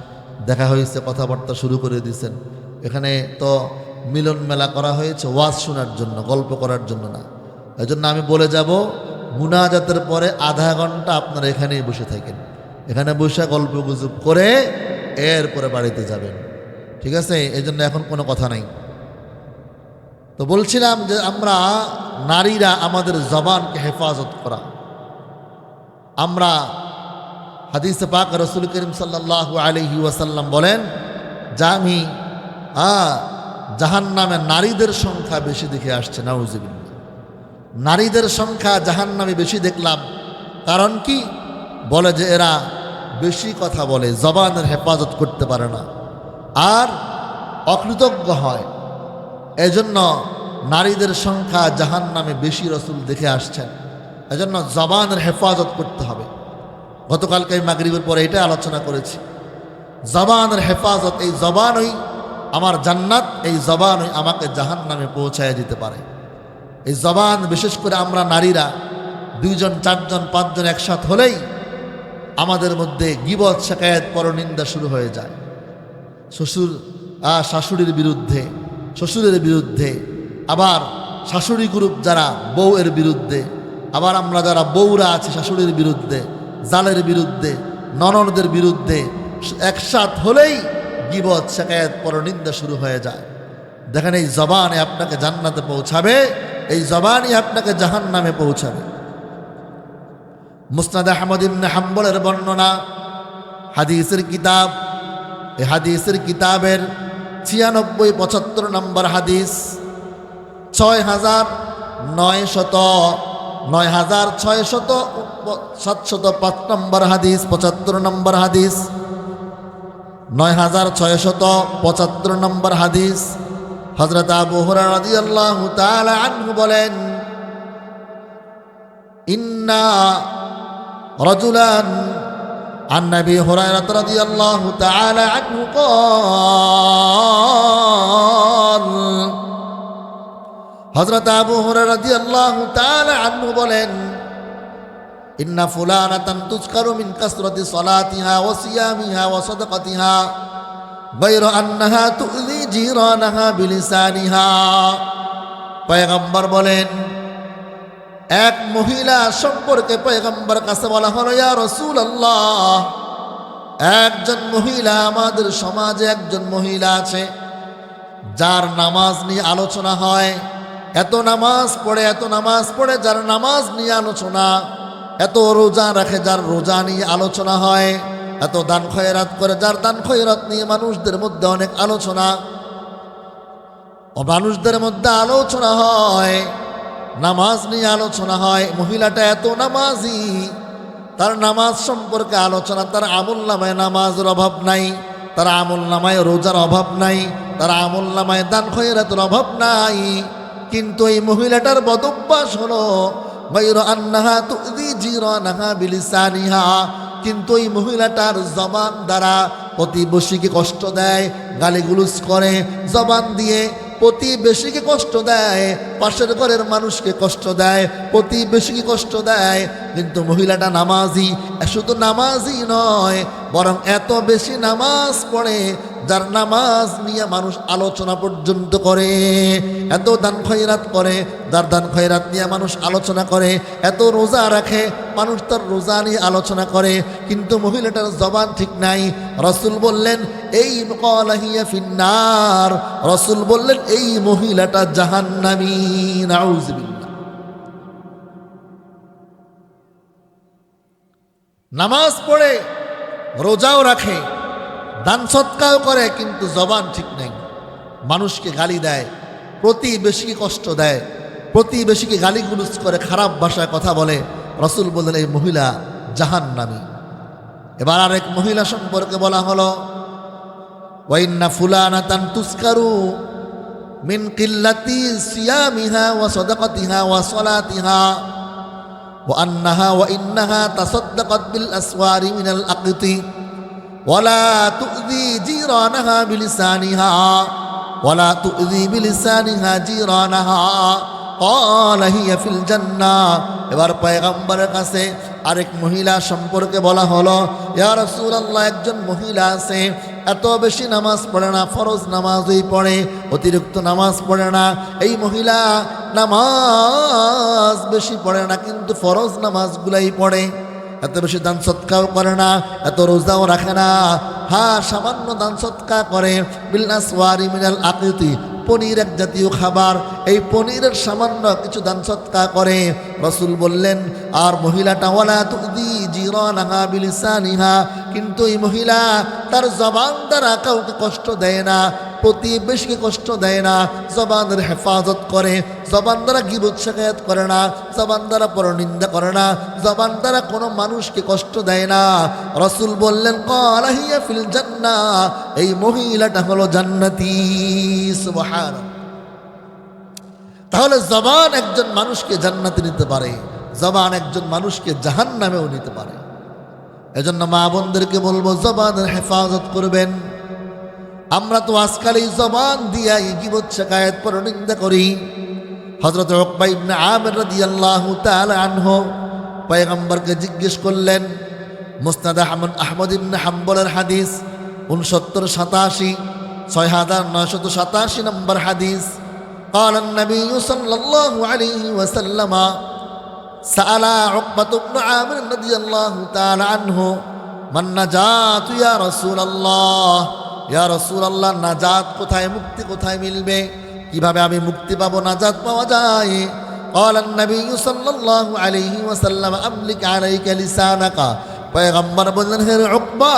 দেখা হয়েছে, কথাবার্তা শুরু করে দিয়েছেন। এখানে তো মিলন মেলা করা হয়েছে ওয়াজ শোনার জন্য, গল্প করার জন্য না। এজন্য আমি বলে যাব, মুনাজাতের পরে আধা ঘন্টা আপনারা এখানেই বসে থাকেন, এখানে বসে গল্প গুজব করে এরপরে বাড়িতে যাবেন, ঠিক আছে? এই জন্য এখন কোনো কথা নাই। তো বলছিলাম যে আমরা নারীরা আমাদের জবানকে হেফাজত করা। আমরা হাদিসে পাক রাসূল করিম সাল্লাল্লাহু আলাইহি ওয়াসাল্লাম বলেন যে আমি জাহান্নামে নারীদের সংখ্যা বেশি দেখে আসছে। নাউযুবিল্লাহ। নারীদের সংখ্যা জাহান্নামে বেশি দেখলাম, কারণ কি? বলে যে এরা বেশি কথা বলে, জবানের হেফাজত করতে পারে না আর অকৃতজ্ঞ হয়। এজন্য নারীদের সংখ্যা জাহান্নামে বেশি রাসূল দেখে আসছেন। এজন্য জবানের হেফাজত করতে হবে। গতকালকে মাগরিবের পরে এটা আলোচনা করেছি। জবানের হেফাজত, এই জবানই আমার জান্নাত, এই জবানই আমাকে জাহান্নামে পৌঁছায় দিতে পারে। এই জবান, বিশেষ করে আমরা নারীরা 2 জন 4 জন 5 জন একসাথে হলেই আমাদের মধ্যে গীবত, শিকায়েত, পরনিন্দা শুরু হয়ে যায়। শাশুড়ির বিরুদ্ধে, শ্বশুরের বিরুদ্ধে, আবার শাশুড়ি গ্রুপ যারা বউয়ের বিরুদ্ধে, আবার আমরা যারা বউরা আছি শাশুড়ির বিরুদ্ধে, জালের বিরুদ্ধে, ননদদের বিরুদ্ধে একসাথ হলেই গীবত, শিকায়েত, পরনিন্দা শুরু হয়ে যায়। দেখেন, এই জবানে আপনাকে জান্নাতে পৌঁছাবে, এই জবানই আপনাকে জাহান্নামে পৌঁছাবে। মুসনাদ আহমদ ইবনে হাম্বলের বর্ণনা, হাদিসের কিতাব, এই হাদিসের কিতাবের 96-75 নম্বর হাদিস, 9605 নম্বর হাদিস, 75 নম্বর হাদিস, 9675 নম্বর হাদিস। হযরত আবু হুরায়রা রাদিয়াল্লাহু তাআলা আনহু বলেন, ইন্না রাজুলান عن أبي هريرة رضي الله تعالى عنه قال, হযরত আবু হুরায়রা রাদিয়াল্লাহু তাআলা আনহু বলেন, ইন্না ফুলানাতান তুযকারু মিন কাসরাতি সালাতিহা ওয়া সিয়ামিহা ওয়া সাদাকাতিহা গায়রা আন্নাহা তুযি জিরানাহা বিলিসানিহা। পয়গম্বর বলেন, এক মহিলা সম্পর্কে পয়গম্বর কাছে বলা হলো, ইয়া রাসূলুল্লাহ, একজন মহিলা, আমাদের সমাজে একজন মহিলা আছে যার নামাজ নিয়ে আলোচনা হয়, এত নামাজ পড়ে, এত নামাজ পড়ে, যার নামাজ নিয়ে আলোচনা, এত রোজা রাখে, যার রোজা নিয়ে আলোচনা হয়, এত দান খয়রাত করে, যার দান খয়রাত নিয়ে মানুষদের মধ্যে অনেক আলোচনা, ও মানুষদের মধ্যে আলোচনা হয়, নামাজ নিয়ে আলোচনা হয়। মহিলাটা এত নামাজি, তার নামাজ সম্পর্কে আলোচনা, তার আমল নামায় নামাজের অভাব নাই, তার আমল নামায় রোজার অভাব নাই, তার আমল নামায় দান খয়রাতের অভাব নাই। কিন্তু এই মহিলাটার বদঅভ্যাস হলো গায়রা আন্নাহা তুযি জিরানাহা বিলিসানিহা, কিন্তু এই মহিলাটার জবান দ্বারা প্রতিবেশীকে কষ্ট দেয়, গালিগুলোজ করে, জবান দিয়ে প্রতিবেশীকে কষ্ট দেয়, পাশের ঘরের মানুষকে কষ্ট দেয়, প্রতিবেশীকে কষ্ট দেয়। কিন্তু মহিলাটা নামাজি, শুধু নামাজি নয়, বরং এত বেশি নামাজ পড়ে যার নামাজ নিয়ে মানুষ আলোচনা পর্যন্ত করে, এত দান খয়রাত করে যার দান খয়রাত নিয়ে মানুষ আলোচনা করে, এত রোজা রাখে মানুষ তার রোজা নিয়ে আলোচনা করে। কিন্তু মহিলাটার জবান ঠিক নাই। রাসূল বললেন, এই ক্বালা হিয়া ফিন্নার, রাসূল বললেন এই মহিলাটা জাহান্নামী। নাউযুবিল্লাহ। নামাজ পড়ে, রোজাও রাখে, দান সৎকাও করে, কিন্তু জবান ঠিক নেই, মানুষকে গালি দেয়, প্রতিবেশীকে কষ্ট দেয়, প্রতিবেশীকে গালিগুলোজ করে, খারাপ ভাষায় কথা বলে। রাসূল বললেন এই মহিলা জাহান্নামী। এবার আরেক মহিলা সম্পর্কে বলা হলো, ওয়া ইন্না ফুলানাতান তুযকারু মিন কিল্লাতি সিয়ামিহা ওয়া সাদাকাতিহা ওয়া সালাতিহা ওয়া আন্নাহা ওয়া ইন্নাহা তাসাদ্দাকাত বিল আসওয়ারি মিনাল আকিতি ওয়ালা তুযি জিরানাহা বিলিসানিহা ওয়ালা তুযি বিলিসানিহা জিরানাহা ক্বালা হিয়া ফিল জান্নাহ। এবার পয়গম্বরের কাছে আরেক মহিলা সম্পর্কে বলা হলো, ইয়া রাসূলুল্লাহ, একজন মহিলা আছে, এত বেশি নামাজ পড়ে না, ফরজ নামাজই পড়ে, অতিরিক্ত নামাজ পড়ে না। এই মহিলা নামাজ বেশি পড়ে না, কিন্তু ফরজ নামাজগুলাই পড়ে, এত বেশি দান সৎকাও করে না, এত রোজাও রাখে না। হ্যাঁ, সামান্য দান সৎকা করে। বিল আসওয়ারি মিনাল আকিতি, পনির এক জাতীয় খাবার, এই পনিরের সামান্য কিছু দান সৎকা করে। রাসূল বললেন, আর মহিলাটা ওয়ালা তুযি জিরানাহা বিলিসানিহা, কিন্তু এই মহিলা তার জবান দ্বারা কাউকে কষ্ট দেয় না, প্রতিবেশীকে কষ্ট দেয় না, জবানের হেফাজত করে, জবান দ্বারা গীবত শিকায়াত করে না, জবান দ্বারা পরনিন্দা করে না, জবান দ্বারা কোনো মানুষকে কষ্ট দেয় না। রাসূল বললেন, ক্বালা হিয়া ফিল জান্নাহ, এই মহিলাটা হলো জান্নাতি। সুবহানাল্লাহ। তাহলে জবান একজন মানুষকে জান্নাতে নিতে পারে, জবান একজন মানুষকে জাহান্নামেও নিতে পারে। এজন্য মা বোনদেরকে বলবো জবানের হেফাজত করবেন। আমরা তো আজকাল এই জবান দিয়া গীবত শিকায়াত পরনিন্দা করি। হযরত উকবা ইবনে আমির রাদিয়াল্লাহু তাআলা আনহু পয়গম্বরকে জিজ্ঞেস করলেন, মুসনাদ আহমদ ইবনে হাম্বলের হাদিস 6987 6987 নম্বর হাদিস। قال النبي صلى الله عليه وسلم سأل عقبة بن عامر رضي الله تعالى عنه من نجات يا رسول الله ইয়া রাসূলুল্লাহ, নাজাত কোথায়, মুক্তি কোথায় মিলবে, কিভাবে আমি মুক্তি পাবো, নাজাত পাওয়া যায়? قال النبي صلى الله عليه وسلم املك عليك لسانك। পয়গম্বর বললেন, হে উকবা,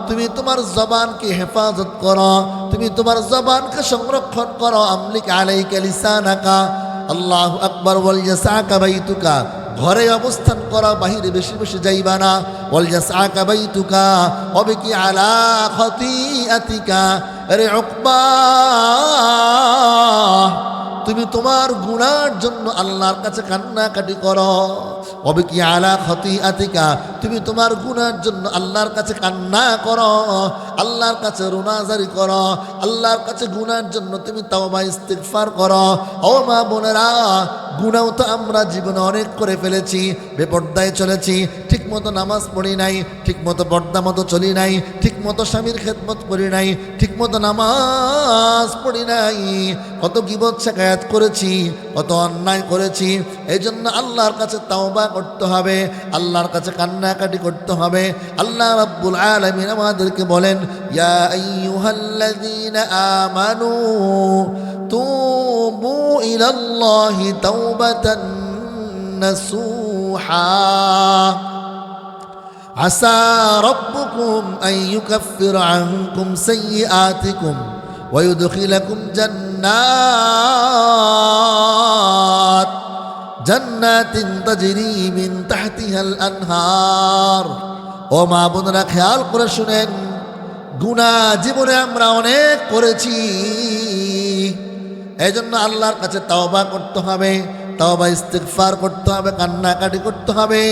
তুমি তোমার জবানকে হেফাজত করো, তুমি তোমার জবানকে সংরক্ষণ করো। আমলিক আলাইকা লিসানাকা। আল্লাহু আকবার। ওয়াল ইয়াসাকা বাইতুকা, ঘরে অবস্থান করা, বাহিরে বেশি বেশি যাইবা না। ওয়াল ইয়াসাকা বাইতুকা ওয়াবিকি আলা খাতিআতিকা। আরে উকবা, তুমি তোমার গুনার জন্য আল্লাহর কাছে কান্নাকাটি করো। অবিকি আলা খাতিআতিকা, তুমি তোমার গুনার জন্য আল্লাহর কাছে কান্না করো, আল্লাহর কাছে রোনাজারি করো, আল্লাহর কাছে গুনার জন্য তুমি তাওবা ইস্তিগফার করো। ও মা বোনেরা, গুনাহ তো আমরা জীবনে অনেক করে ফেলেছি। বেপর্দায় চলেছি, ঠিকমতো নামাজ পড়ি নাই, ঠিকমতো পর্দা মতো চলি নাই, ঠিকমতো স্বামীর খেদমত করি নাই, ঠিকমতো নামাজ পড়ি নাই, কত গীবত শিকায়াত করেছি, কত অন্যায় করেছি। এই জন্য আল্লাহর কাছে তাওবা করতে হবে, আল্লাহর কাছে কান্নাকাটি করতে হবে। আল্লাহ রাব্বুল আলামিন আমাদেরকে বলেন, ইয়া আইয়ুহাল্লাযীনা আমানু তুবু ইলাল্লাহি তাওবাতান নাসুহা আসা রাব্বুকুম আন ইউকাফফিরা আনকুম সাইয়্যাতিকুম ওয়া ইউদখিলাকুম জান্নাতিন তাজরি মিন তাহতিহাল আনহার। ও মা বোনেরা, খেয়াল করে শুনেন, গুনাহ জীবনে আমরা অনেক করেছি। এই জন্য আল্লাহর কাছে তাওবা করতে হবে, তাওবা ইস্তিগফার করতে হবে, কান্নাকাটি করতে হবে।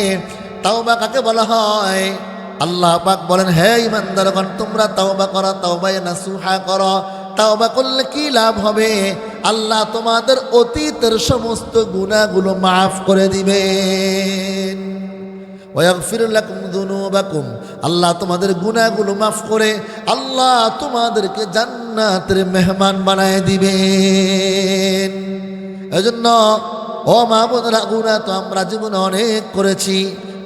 তাওবা কাকে বলা হয়? আল্লাহ পাক বলেন, হে ঈমানদারগণ, তোমরা তাওবা করো, তাওবায়ে নাসুহা করো। তাওবা করলে কি লাভ হবে? আল্লাহ তোমাদের অতীতের সমস্ত গুনাহগুলো মাফ করে দিবেন। ওয়াগফির লাকুম যুনুবাকুম, আল্লাহ তোমাদের গুনাহগুলো মাফ করে আল্লাহ তোমাদেরকে জান্নাতের মেহমান বানায় দিবেন। এজন্য ও মা বোনেরা, গুনাহ তো আমরা জীবনে অনেক করেছি।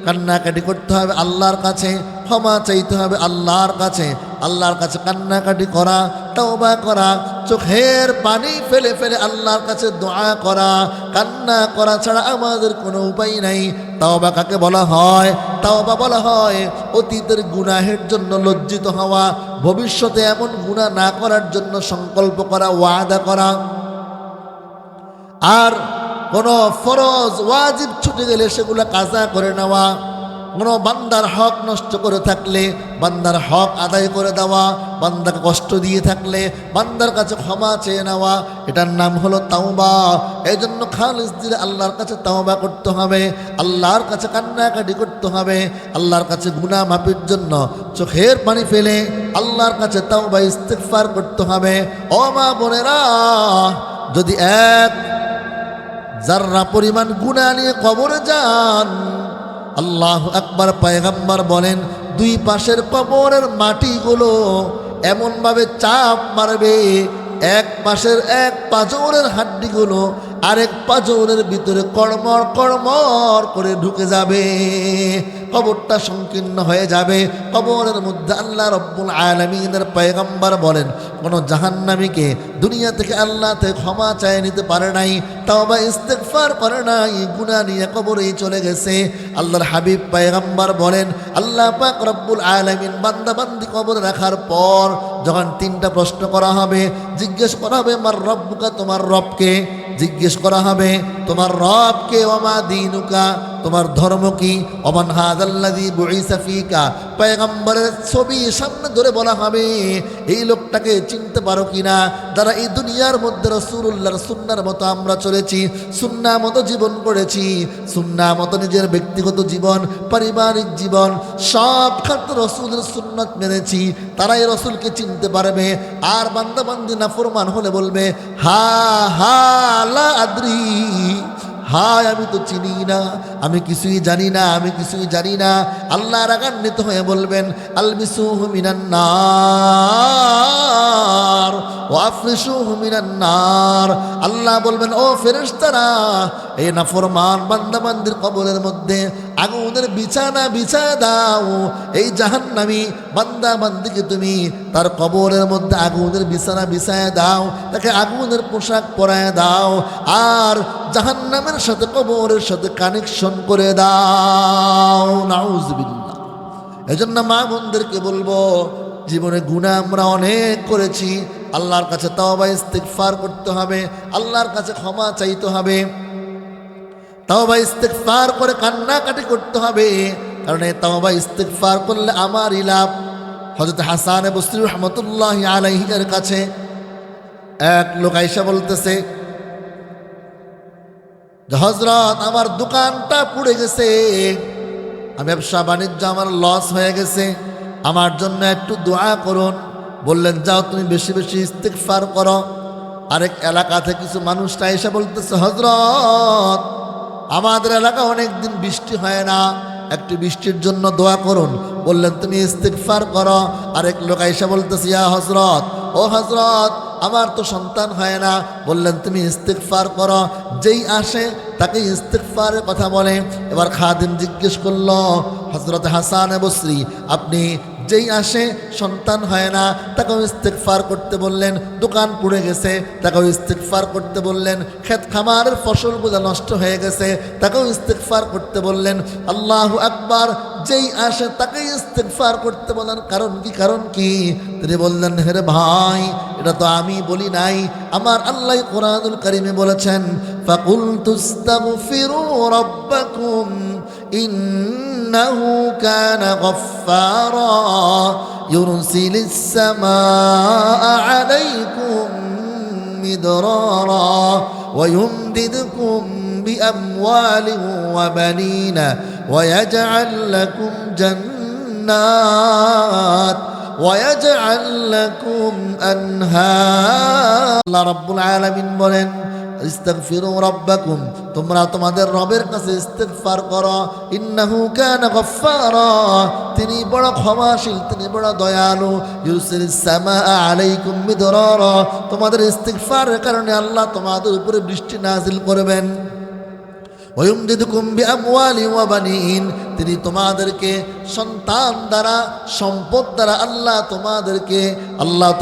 কান্নাকাটি করতে হবে আল্লাহর কাছে, ক্ষমা চাইতে হবে আল্লাহর কাছে, আল্লাহর কাছে কান্নাকাটি করা, তওবা করা, চোখের পানি ফেলে ফেলে আল্লাহর কাছে দোয়া করা, কান্না করা ছাড়া আমাদের কোনো উপায় নাই। তওবা কাকে বলা হয়? তওবা বলা হয় অতীতের গুনাহের জন্য লজ্জিত হওয়া, ভবিষ্যতে এমন গুনাহ না করার জন্য সংকল্প করা, ওয়াদা করা। আর কোনো ফরজ ওয়াজিব ছুটে গেলে সেগুলো কাজা করে নেওয়া, কোনো বান্দার হক নষ্ট করে থাকলে বান্দার হক আদায় করে দেওয়া, বান্দাকে কষ্ট দিয়ে থাকলে বান্দার কাছে ক্ষমা চেয়ে নেওয়া, এটার নাম হলো তাওবা। এই জন্য খালিস দিলে আল্লাহর কাছে তাওবা করতে হবে, আল্লাহর কাছে কান্নাকাটি করতে হবে, আল্লাহর কাছে গুনাহ মাফের জন্য চোখের পানি ফেলে আল্লাহর কাছে তাওবা ইস্তিগফার করতে হবে। ও মা বোনেরা, যদি এক যারা পরিমাণ গুনাহ নিয়ে কবরে যান, আল্লাহু আকবার, পয়গম্বর বলেন দুই পাশের কবরের মাটিগুলো এমনভাবে চাপ মারবে, এক পাশের এক পাঁজরের হাড্ডিগুলো আরেক পাঁজরের ভিতরে কড়মড় কড়মড় করে ঢুকে যাবে, কবরটা সংকীর্ণ হয়ে যাবে। কবরের মধ্যে আল্লাহ রব্বুল আলামিনের পয়গম্বর বলেন, কোনো জাহান্নামীকে দুনিয়া থেকে আল্লাহ থেকে ক্ষমা চায় নিতে পারে নাই, তাওবা ইস্তিগফার করে নাই, গুনাহ নিয়ে কবরেই চলে গেছে। আল্লাহর হাবিব পয়গম্বর বলেন, আল্লাহ পাক রব্বুল আলামিন বান্দা বান্দি কবরে রাখার পর যখন তিনটা প্রশ্ন করা হবে, জিজ্ঞেস করা হবে মার রব্বুকা, তোমার রবকে জিজ্ঞেস করা হবে, তোমার রবকে, ওমা দীনুকা, তোমার ধর্ম কি, ওমান হাযাল্লাযী বুইসা ফীকা, পয়গম্বরের ছবি সামনে ধরে বলা হবে, এই লোকটাকে চিনতে পারো কিনা, যারা এই দুনিয়ার মধ্যে রাসূলুল্লাহর সুন্নাহর মতো আমরা চলেছি, সুন্নাহ মতো জীবন করেছি, সুন্নাহ মতো নিজের ব্যক্তিগত জীবন, পারিবারিক জীবন সব ক্ষেত্রে রাসূলের সুন্নাত মেনেছি, তারাই রাসূলকে চিনতে পারবে। আর বান্দা বান্দি নাফরমান হলে বলবে হা হা লা আদ্রি, হায় আমি তো চিনি না, আমি কিছুই জানি না, আমি কিছুই জানি না। আল্লাহ রাগান্বিত হয়ে বলবেন আলবিসুহু মিনান নার ওয়া আফরিশুহু মিনান নার। আল্লাহ বলবেন ও ফেরেশতারা, এই নাফরমান বান্দা বান্দির কবরের মধ্যে আগুনের বিছানা বিছায় দাও। এই জাহান্নামী বান্দা বান্দিকে তুমি তার কবরের মধ্যে আগুনের বিছানা বিছায় দাও, তাকে আগুনের পোশাক পরায় দাও, আর জাহান্নামের সাথে কবরের সাথে কানেকশন করে দাও। নাউজুবিল্লাহ। এজন্য মা বোনদেরকে বলবো, জীবনে গুনাহ আমরা অনেক করেছি, আল্লাহর কাছে তাওবা ইস্তিগফার করতে হবে, আল্লাহর কাছে ক্ষমা চাইতে হবে, তাওবা ইস্তিগফার করে কান্নাকাটি করতে হবে, কারণ এই তাওবা ইস্তিগফার করলে আমারই লাভ। হযরত হাসান বসরি রাহমাতুল্লাহি আলাইহি এর কাছে এক লোক আয়েশা বলতেছে, হযরত আমার দোকানটা পুড়ে গেছে, আমি ব্যবসা বাণিজ্য আমার লস হয়ে গেছে, আমার জন্য একটু দোয়া করুন। বললেন যাও তুমি বেশি বেশি ইস্তিগফার করো। আরেক এলাকা থেকে কিছু মানুষটা এসে বলতেছে, হযরত আমাদের এলাকা অনেক দিন বৃষ্টি হয় না, একটু বৃষ্টির জন্য দোয়া করুন। বললেন তুমি ইস্তিগফার করো। আরেক লোক এসে বলতেছে, ইয়া হযরত, ও হযরত আমার তো সন্তান হয় না। বললেন তুমি ইস্তিগফার করো। যেই আসে তাকে ইস্তিগফারের কথা বলে। এবার খাদিম জিজ্ঞেস করলো, হযরত হাসান বসরি আপনি যেই আসে সন্তান হয় না তাকেও ইস্তিগফার করতে বললেন, দোকান পুড়ে গেছে তাকেও ইস্তিগফার করতে বললেন, ক্ষেত খামারের ফসলগুলো নষ্ট হয়ে গেছে তাকেও ইস্তিগফার করতে বললেন। আল্লাহু আকবার। যেই আসে তাকে ইস্তিগফার করতে বলেন, কারণ কি? কারণ কি? তিনি বললেন, হে ভাই এটা তো আমি বলি নাই, আমার আল্লাহ কোরআনুল কারীমে বলেছেন, ফাকুলতুস্তাগফিরু রাব্বাকুম ইন্নাহু কানা গফফারা ইউরসিলিস সামাআ আলাইকুম মিদরারা ওয়া ইউমদিদকুম বিআমওয়ালিন ওয়া বানিনা ওয়া ইয়াজআল লাকুম জান্নাত ওয়া ইয়াজআল লাকুম আনহার। আল্লাহ রাব্বুল আলামিন বলেন, ইস্তাগফিরু রাব্বাকুম, তোমরা তোমাদের রবের কাছে ইস্তিগফার করো, ইন্নাহু কানা গফফারা, তিনি বড় ক্ষমাশীল, তিনি বড় দয়ালু, ইউরসিলিস সামাআ আলাইকুম মিদরারা, তোমাদের ইস্তিগফারের কারণে আল্লাহ তোমাদের উপরে বৃষ্টি নাজিল করবেন, ওয়া ইউমদিদকুম বিআমওয়ালি ওয়া বানিন, তিনি তোমাদেরকে সন্তান দ্বারা সম্পদ দ্বারা আল্লাহ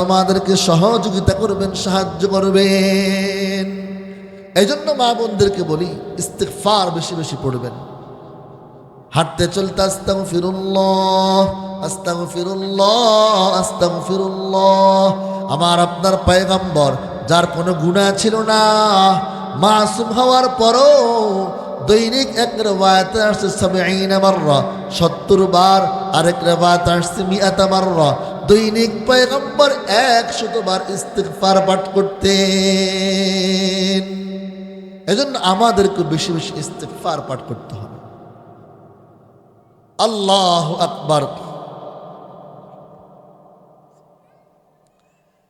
তোমাদেরকে সহযোগিতা করবেন, সাহায্য করবেন। এই জন্য মা বোনদেরকে বলি ইস্তিগফার বেশি বেশি পড়বেন। হাঁটতে চলতে আস্তাগফিরুল্লাহ আস্তাগফিরুল্লাহ আস্তাগফিরুল্লাহ। আমার আপনার পয়গম্বর যার কোনো গুনাহ ছিল না, মাসুম হওয়ার পরও দৈনিক এক রিওয়ায়াতে আসছে 70 মাররা, 70 বার, আরেক রিওয়ায়াতে আসছে 100 মাররা। দৈনিক পয়গম্বর 100 বার ইস্তিগফার পাঠ করতেন। এজন্য আমাদেরকে বেশি বেশি ইস্তিগফার পাঠ করতে হবে। আল্লাহু আকবার।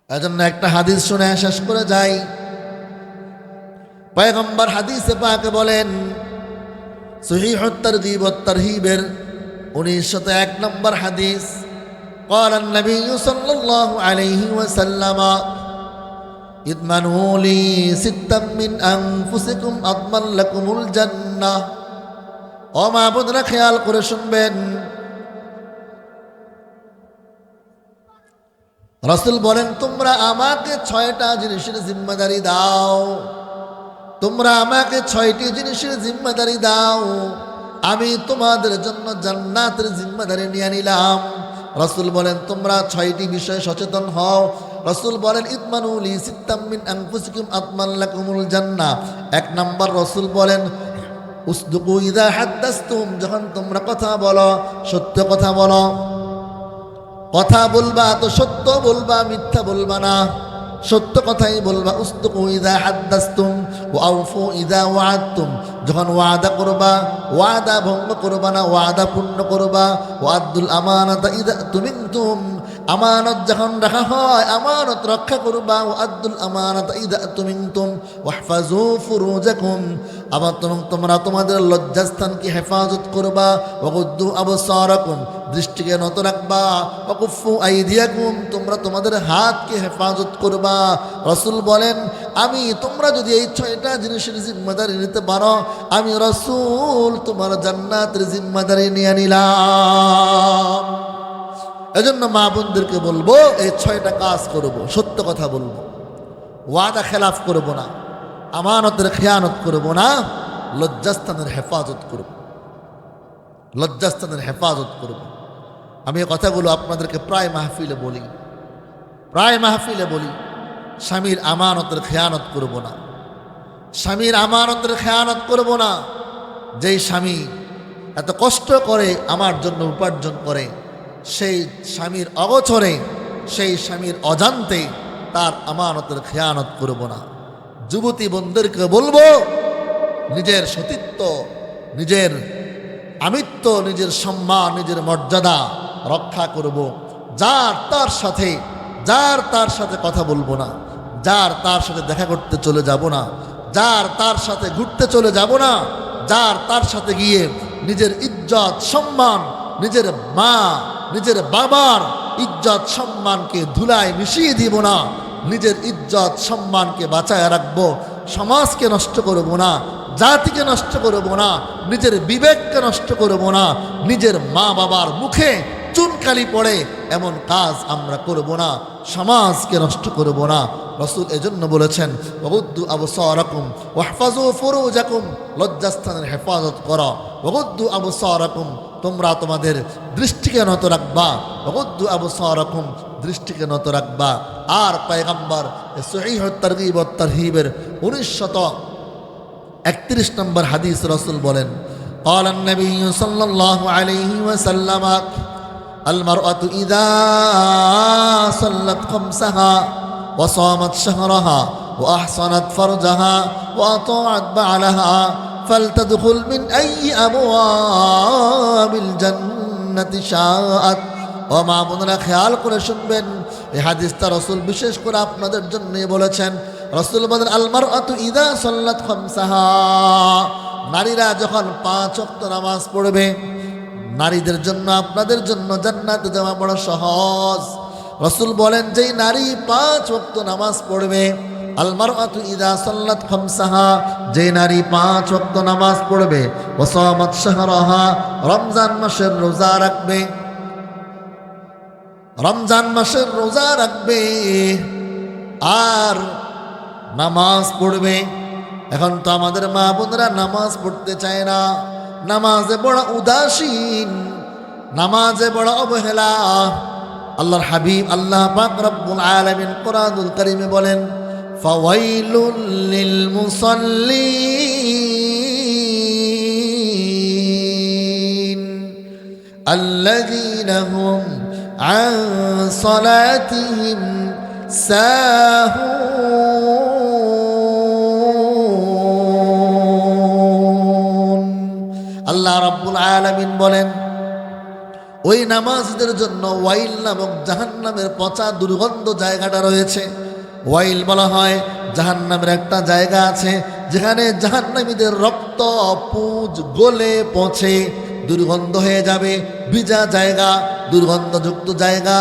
এজন্য একটা হাদিস শুনে শেষ করে যাই। পয়গম্বর হাদিসে পাকে বলেন, সহিহুত তারগীব ওয়াত তারহিবের 1901 নম্বর হাদিস, قال النبي صلى الله عليه وسلم اضمنوا لي ستا من أنفسكم أضمن لكم الجنة। ও মা বোনরা খেয়াল করে শুনবেন, রাসূল বলেন তোমরা আমাকে 6টা জিনিসের জিম্মাদারি দাও, তোমরা আমাকে 6টি জিনিসের জিম্মাদারি দাও, আমি তোমাদের জন্য জান্নাতের জিম্মাদারি নিয়ে নিলাম। রাসূল বলেন তোমরা 6টি বিষয়ে সচেতন হও। রাসূল বলেন ইতমানু লি সিত্তাম মিন আনফুসিকুম আতমান লাকুমুল জান্নাহ। 1 নম্বর রাসূল বলেন উসদুকু ইযা হাদ্দাসতুম, যখন তোমরা কথা বলো সত্য কথা বলো। কথা বলবা তো সত্য বলবা, মিথ্যা বলবা না, সত্য কথাই বলবা। উসদুকু ইযা হাদ্দাসতুম ওয়া আউফু ইযা ওয়া'আদতুম, যখন ওয়াদা করবা ওয়াদা ভঙ্গ করবা না, ওয়াদা পূর্ণ করবা। ওয়া'আদ্দুল আমানাতা ইযা তুমিনতুম, আমানত যখন রাখা হয় আমানত রক্ষা করবা। ওয়া'আদ্দুল আমানাতা ইযা তুমিনতুম ওয়াহফাজু ফুরুজাকুম, আবার তোমরা তোমাদের লজ্জাস্থানকে হেফাজত করবা। ওয়াগুদ্দু আবসারাকুম, দৃষ্টিকে নত রাখবা। ওয়াকুফু আইদিয়াকুম, তোমরা তোমাদের হাতকে হেফাজত করবা। রাসূল বলেন, আমি তোমরা যদি এই 6টা জিনিসের জিম্মাদারি নিতে পারো, আমি রাসূল তোমার জান্নাতের জিম্মাদারি নিয়ে নিলাম। এজন্য মা বোনদেরকে বলবো, এই 6টা কাজ করব। সত্য কথা বলবো, ওয়াদা খেলাফ করব না, আমানতের খেয়ানত করব না, লজ্জাস্থানের হেফাজত করব, লজ্জাস্থানের হেফাজত করব। আমি এই কথাগুলো আপনাদেরকে প্রায় মাহফিলে বলি, প্রায় মাহফিলে বলি। স্বামীর আমানতের খেয়ানত করব না, স্বামীর আমানতের খেয়ানত করব না। যেই স্বামী এত কষ্ট করে আমার জন্য উপার্জন করে, সেই স্বামীর অগোচরে, সেই স্বামীর অজান্তে তার আমানতের খেয়ানত করব না। যুবতী বোনদেরকে বলবো, নিজের সতীত্ব, নিজের আমিত্ব, নিজের সম্মান, নিজের মর্যাদা রক্ষা করব। যার তার সাথে কথা বলবো না, যার তার সাথে দেখা করতে চলে যাব না, যার তার সাথে ঘুরতে চলে যাব না, যার তার সাথে গিয়ে নিজের ইজ্জত সম্মান, নিজের মা নিজের বাবার ইজ্জত সম্মানকে ধুলায় মিশিয়ে দিব না। নিজের ইজ্জত সম্মানকে বাঁচায় রাখবো, সমাজকে নষ্ট করব না, জাতিকে নষ্ট করব না, নিজের বিবেককে নষ্ট করব না, নিজের মা বাবার মুখে চুনকালি পড়ে এমন কাজ আমরা করব না, সমাজকে নষ্ট করব না। রাসূল এজন্য বলেছেন, ওয়াগুদ্দু আবসারাকুম ওয়াহফাজু ফুরুজাকুম, লজ্জাস্থানের হেফাজত করো। ওয়াগুদ্দু আবসারাকুম, তোমরা তোমাদের দৃষ্টিকে নত রাখবা। ওয়াগুদ্দু আবসারাকুম, দৃষ্টিকে নত রাখবা। আর পয়গম্বর সহিহ তারগীব ওয়াত তারহিবের 1931 নম্বর হাদিস রাসূল বলেন, قال النبي صلى الله عليه وسلم المرأة إذا صلت خمسها وصامت شهرها وأحصنت فرجها وأطاعت بعلها فلتدخل من أي أبواب الجنة شاءت। ও মা বোনেরা, খেয়াল করে শুনবেন, এই হাদিসটা রাসূল বিশেষ করে আপনাদের জন্যই বলেছেন। রাসূল বলেন, আল মারআতু ইযা সাল্লাত খামসাহা, নারীরা যখন 5 ওয়াক্ত নামাজ পড়বে, নারীদের জন্য, আপনাদের জন্য জান্নাতে যাওয়া বড় সহজ। রাসূল বলেন, যেই নারী 5 ওয়াক্ত নামাজ পড়বে, আল মারআতু ইযা সাল্লাত খামসাহা, যেই নারী 5 ওয়াক্ত নামাজ পড়বে, ওয়া সামাত শাহরাহা, রমজান মাসের রোজা রাখবে, রমজান মাসের রোজা রাখবে আর নামাজ পড়বে। এখন তো আমাদের মা বোনেরা নামাজ পড়তে চায় না, নামাজে বড় উদাসীন, নামাজে বড় অবহেলা। আল্লাহর হাবিব আল্লাহ পাক রব্বুল আলামিন কোরআনুল কারীমে বলেন, ফাওয়াইলুল লিল মুসাল্লিন আল্লাযীনা হুম আন সালাতিহিম সাহুন। আল্লাহ রাব্বুল আলামিন বলেন, ওই নামাজীদের জন্য ওয়াইল নামক জাহান্নামের পচা দুর্গন্ধ জায়গাটা রয়েছে। ওয়াইল বলা হয় জাহান্নামের একটা জায়গা আছে যেখানে জাহান্নামীদের রক্ত পুঁজ গলে পচে দুর্গন্ধ হয়ে যাবে, ভিজা জায়গা, দুর্গন্ধযুক্ত জায়গা।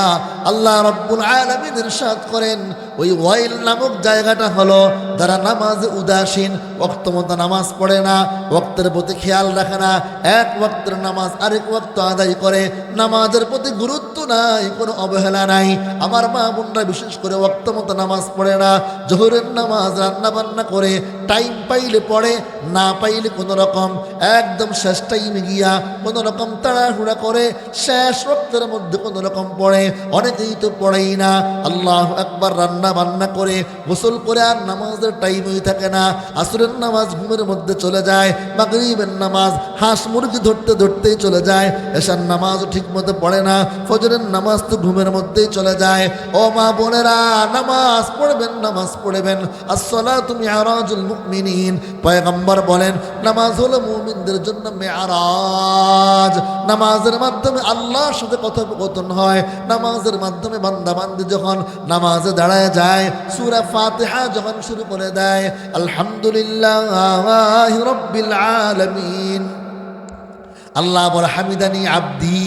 আল্লাহ রাব্বুল আলামিন ইরশাদ করেন, ওই ওয়াইল নামক জায়গাটা হলো যারা নামাজে উদাসীন, ওয়াক্ত মতো নামাজ পড়ে না, ওয়াক্তের প্রতি খেয়াল রাখে না, এক ওয়াক্তের নামাজ আরেক ওয়াক্ত আদায় করে, নামাজের প্রতি গুরুত্ব নাই, কোনো অবহেলা নাই। আমার মা বোনরা বিশেষ করে ওয়াক্ত মতো নামাজ পড়ে না, জোহরের নামাজ রান্না বান্না করে টাইম পাইলে পড়ে, না পাইলে কোনো রকম একদম শেষ টাইমে গিয়া কোনো রকম তাড়াহুড়া করে শেষ ওয়াক্তের মধ্যে কোনো রকম পড়ে। অনেক নামাজেই তো পড়েই না। আল্লাহু আকবার, রান্না বান্না করে গোসল করে আর নামাজের টাইমই থাকে না। আসরের নামাজ ঘুমের মধ্যে চলে যায়, মাগরিবের নামাজ হাঁস মুরগি ধরতে ধরতেই চলে যায়, এশার নামাজও ঠিক মতো পড়ে না, ফজরের নামাজ তো ঘুমের মধ্যেই চলে যায়। ও মা বোনেরা, নামাজ পড়বেন, নামাজ পড়বেন। আসসালাতু মিআরাজুল মুমিনিন, পয়গম্বর বলেন নামাজ হলো মুমিনদের জন্য মেআরাজ। নামাজের মাধ্যমে আল্লাহর সাথে কথোপকথন হয়। নামাজের মাধ্যমে বান্দা বান্দি যখন নামাজে দাঁড়ায় যায়, সূরা ফাতিহা যখন শুরু করে দেয়, আলহামদুলিল্লাহি রাব্বিল আলামিন, আল্লাহ বলে হামিদানি আব্দি,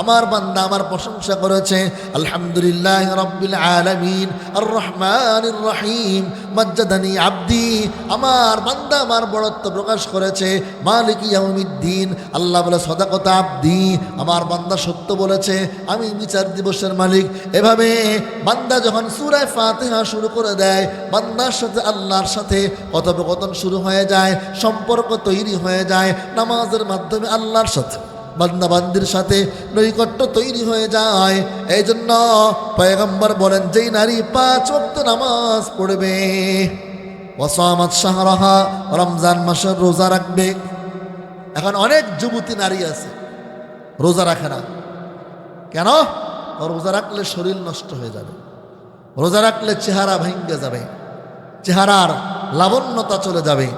আমার বান্দা আমার প্রশংসা করেছে। আলহামদুলিল্লাহ রাব্বিল আলামিন আর রহমানির রহিম, মাজ্জাদানি আব্দি, আমার বান্দা আমার বড়ত্ব প্রকাশ করেছে। মালিক ইয়াউমিদ্দিন, আল্লাহ বলে সদাকতা আব্দি, আমার বান্দা সত্য বলেছে, আমি বিচার দিবসের মালিক। এভাবে বান্দা যখন সূরা ফাতিহা শুরু করে দেয়, বান্দার সাথে আল্লাহর সাথে কথোপকথন শুরু হয়ে যায়, সম্পর্ক তৈরি হয়ে যায়। নামাজের মাধ্যমে আল্লাহর সাথে বান্দা বান্দির সাথে নৈকট্য তৈরি হয়ে যায়। এই জন্য পয়গম্বর বলেন, যেই নারী 5 ওয়াক্ত নামাজ পড়বে, ওয়াসামাত শাহরাহা, রমজান মাসের রোজা রাখবে। এখন অনেক যুবতী নারী আছে রোজা রাখে না। কেন? রোজা রাখলে শরীর নষ্ট হয়ে যাবে, রোজা রাখলে চেহারা ভেঙে যাবে, চেহারার লাবণ্যতা চলে যাবে,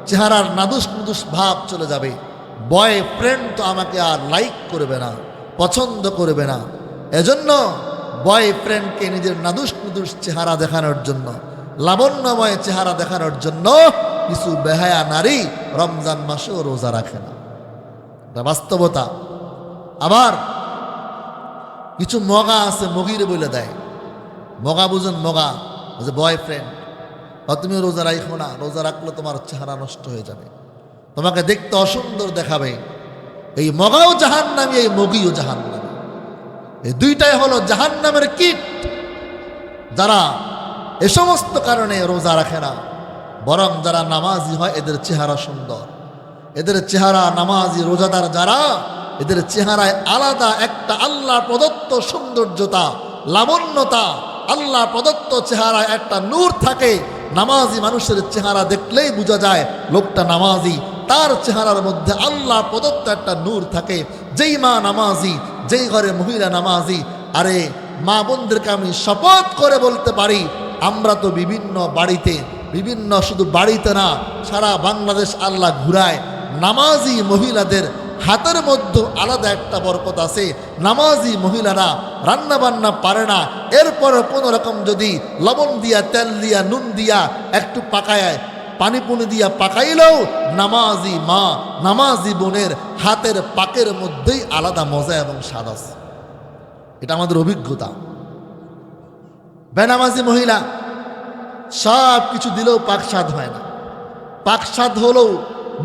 চেহারার নাদুস নুদুস ভাব চলে যাবে। বয়ফ্রেন্ড তো আমাকে আর লাইক করবে না, পছন্দ করবে না। এজন্য বয়ফ্রেন্ডকে নিজের নাদুস নুদুস চেহারা দেখানোর জন্য, লাবণ্যময় চেহারা দেখানোর জন্য কিছু বেহায়া নারী রমজান মাসেও রোজা রাখে না। এটা বাস্তবতা। আবার কিছু মগা আছে, মগিরে বলে দেয়। মগা বুঝুন, মগা যে বয়ফ্রেন্ড, তুমি রোজা রাখো না, রোজা রাখলে তোমার চেহারা নষ্ট হয়ে যাবে, তোমাকে দেখতে অসুন্দর দেখাবে। এই মগাও জাহান্নামী, এই মগিও জাহান্নামী। এই দুইটাই হলো জাহান্নামের কীট। যারা এ সমস্ত কারণে রোজা রাখে না, বরং যারা নামাজি হয় এদের চেহারা সুন্দর, এদের চেহারা নামাজি রোজাদার যারা, এদের চেহারায় আলাদা একটা আল্লাহ প্রদত্ত সৌন্দর্যতা, লাবণ্যতা, আল্লাহ প্রদত্ত চেহারায় একটা নূর থাকে। নামাজি মানুষের চেহারা দেখলেই বোঝা যায় লোকটা নামাজি, তার চেহারার মধ্যে আল্লাহ প্রদত্ত একটা নূর থাকে। যেই মা নামাজি, যেই ঘরে মহিলা নামাজি, আরে মা বোনদেরকে আমি শপথ করে বলতে পারি, আমরা তো বিভিন্ন বাড়িতে, বিভিন্ন শুধু বাড়িতে না, সারা বাংলাদেশ আল্লাহ ঘুরায়, নামাজি মহিলাদের হাতের মধ্যে আলাদা একটা বরকত আছে। নামাজি মহিলারা রান্না বান্না পারে না, এরপর কোনো রকম যদি লবণ দিয়া, তেল দিয়া, নুন দিয়া একটু পাকায়, পানি পুনি দিয়া পাকাইলেও নামাজি মা, নামাজি বোনের হাতের পাকের মধ্যেই আলাদা মজা এবং স্বাদ আছে। এটা আমাদের অভিজ্ঞতা। বেনামাজি মহিলা সব কিছু দিলেও পাক স্বাদ হয় না। পাক স্বাদ হলেও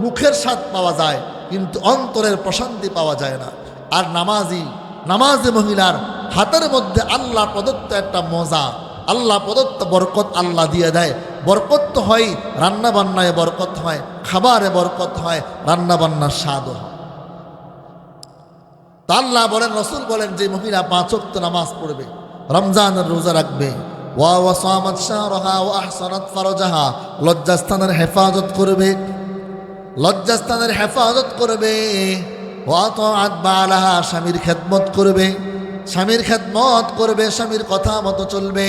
মুখের স্বাদ পাওয়া যায়, কিন্তু অন্তরের প্রশান্তি পাওয়া যায় না। আর নামাজি মহিলার হাতের মধ্যে আল্লাহ প্রদত্ত একটা মজা, আল্লাহ প্রদত্ত বরকত আল্লাহ দিয়ে দেয়। বরকত তো হয়, রান্না বান্নায় বরকত হয়, খাবারে বরকত হয়, রান্না বান্নার স্বাদও হয়। তা আল্লাহ বলেন, রসুল বলেন, যে মহিলা 5 ওয়াক্ত নামাজ পড়বে, রমজানের রোজা রাখবে, ওয়াসামাত শাহরাহা ওয়া আহসানাত ফারজাহা, লজ্জাস্থানের হেফাজত করবে, লজ্জাস্থানের হেফাজত করবে, ওয়াতাআত বালাহা, স্বামীর খেদমত করবে, স্বামীর খেদমত করবে, স্বামীর কথা মতো চলবে।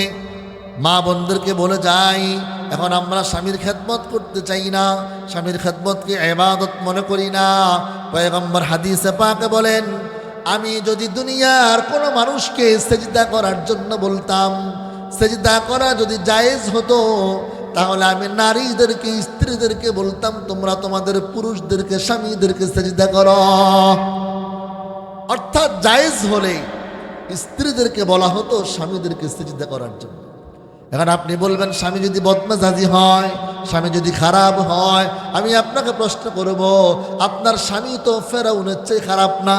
মা বোনদেরকে বলে যাই, এখন আমরা স্বামীর খেদমত করতে চাই না, স্বামীর খেদমতকে ইবাদত মনে করি না। পয়গম্বর হাদিসে পাকে বলেন, আমি যদি দুনিয়ার কোনো মানুষকে সেজদা করার জন্য বলতাম, সেজদা করা যদি জায়েজ হতো, তাহলে আমি নারীদেরকে, স্ত্রীদেরকে বলতাম, তোমরা তোমাদের পুরুষদেরকে, স্বামীদেরকে সেজদা করো। অর্থাৎ জায়েজ হলে স্ত্রীদেরকে বলা হতো স্বামীদেরকে সেজদা করার জন্য। এখন আপনি বলবেন, স্বামী যদি বদমেজাজি হয়, স্বামী যদি খারাপ হয়, আমি আপনাকে প্রশ্ন করব, আপনার স্বামী তো ফেরাউনের চেয়ে খারাপ না?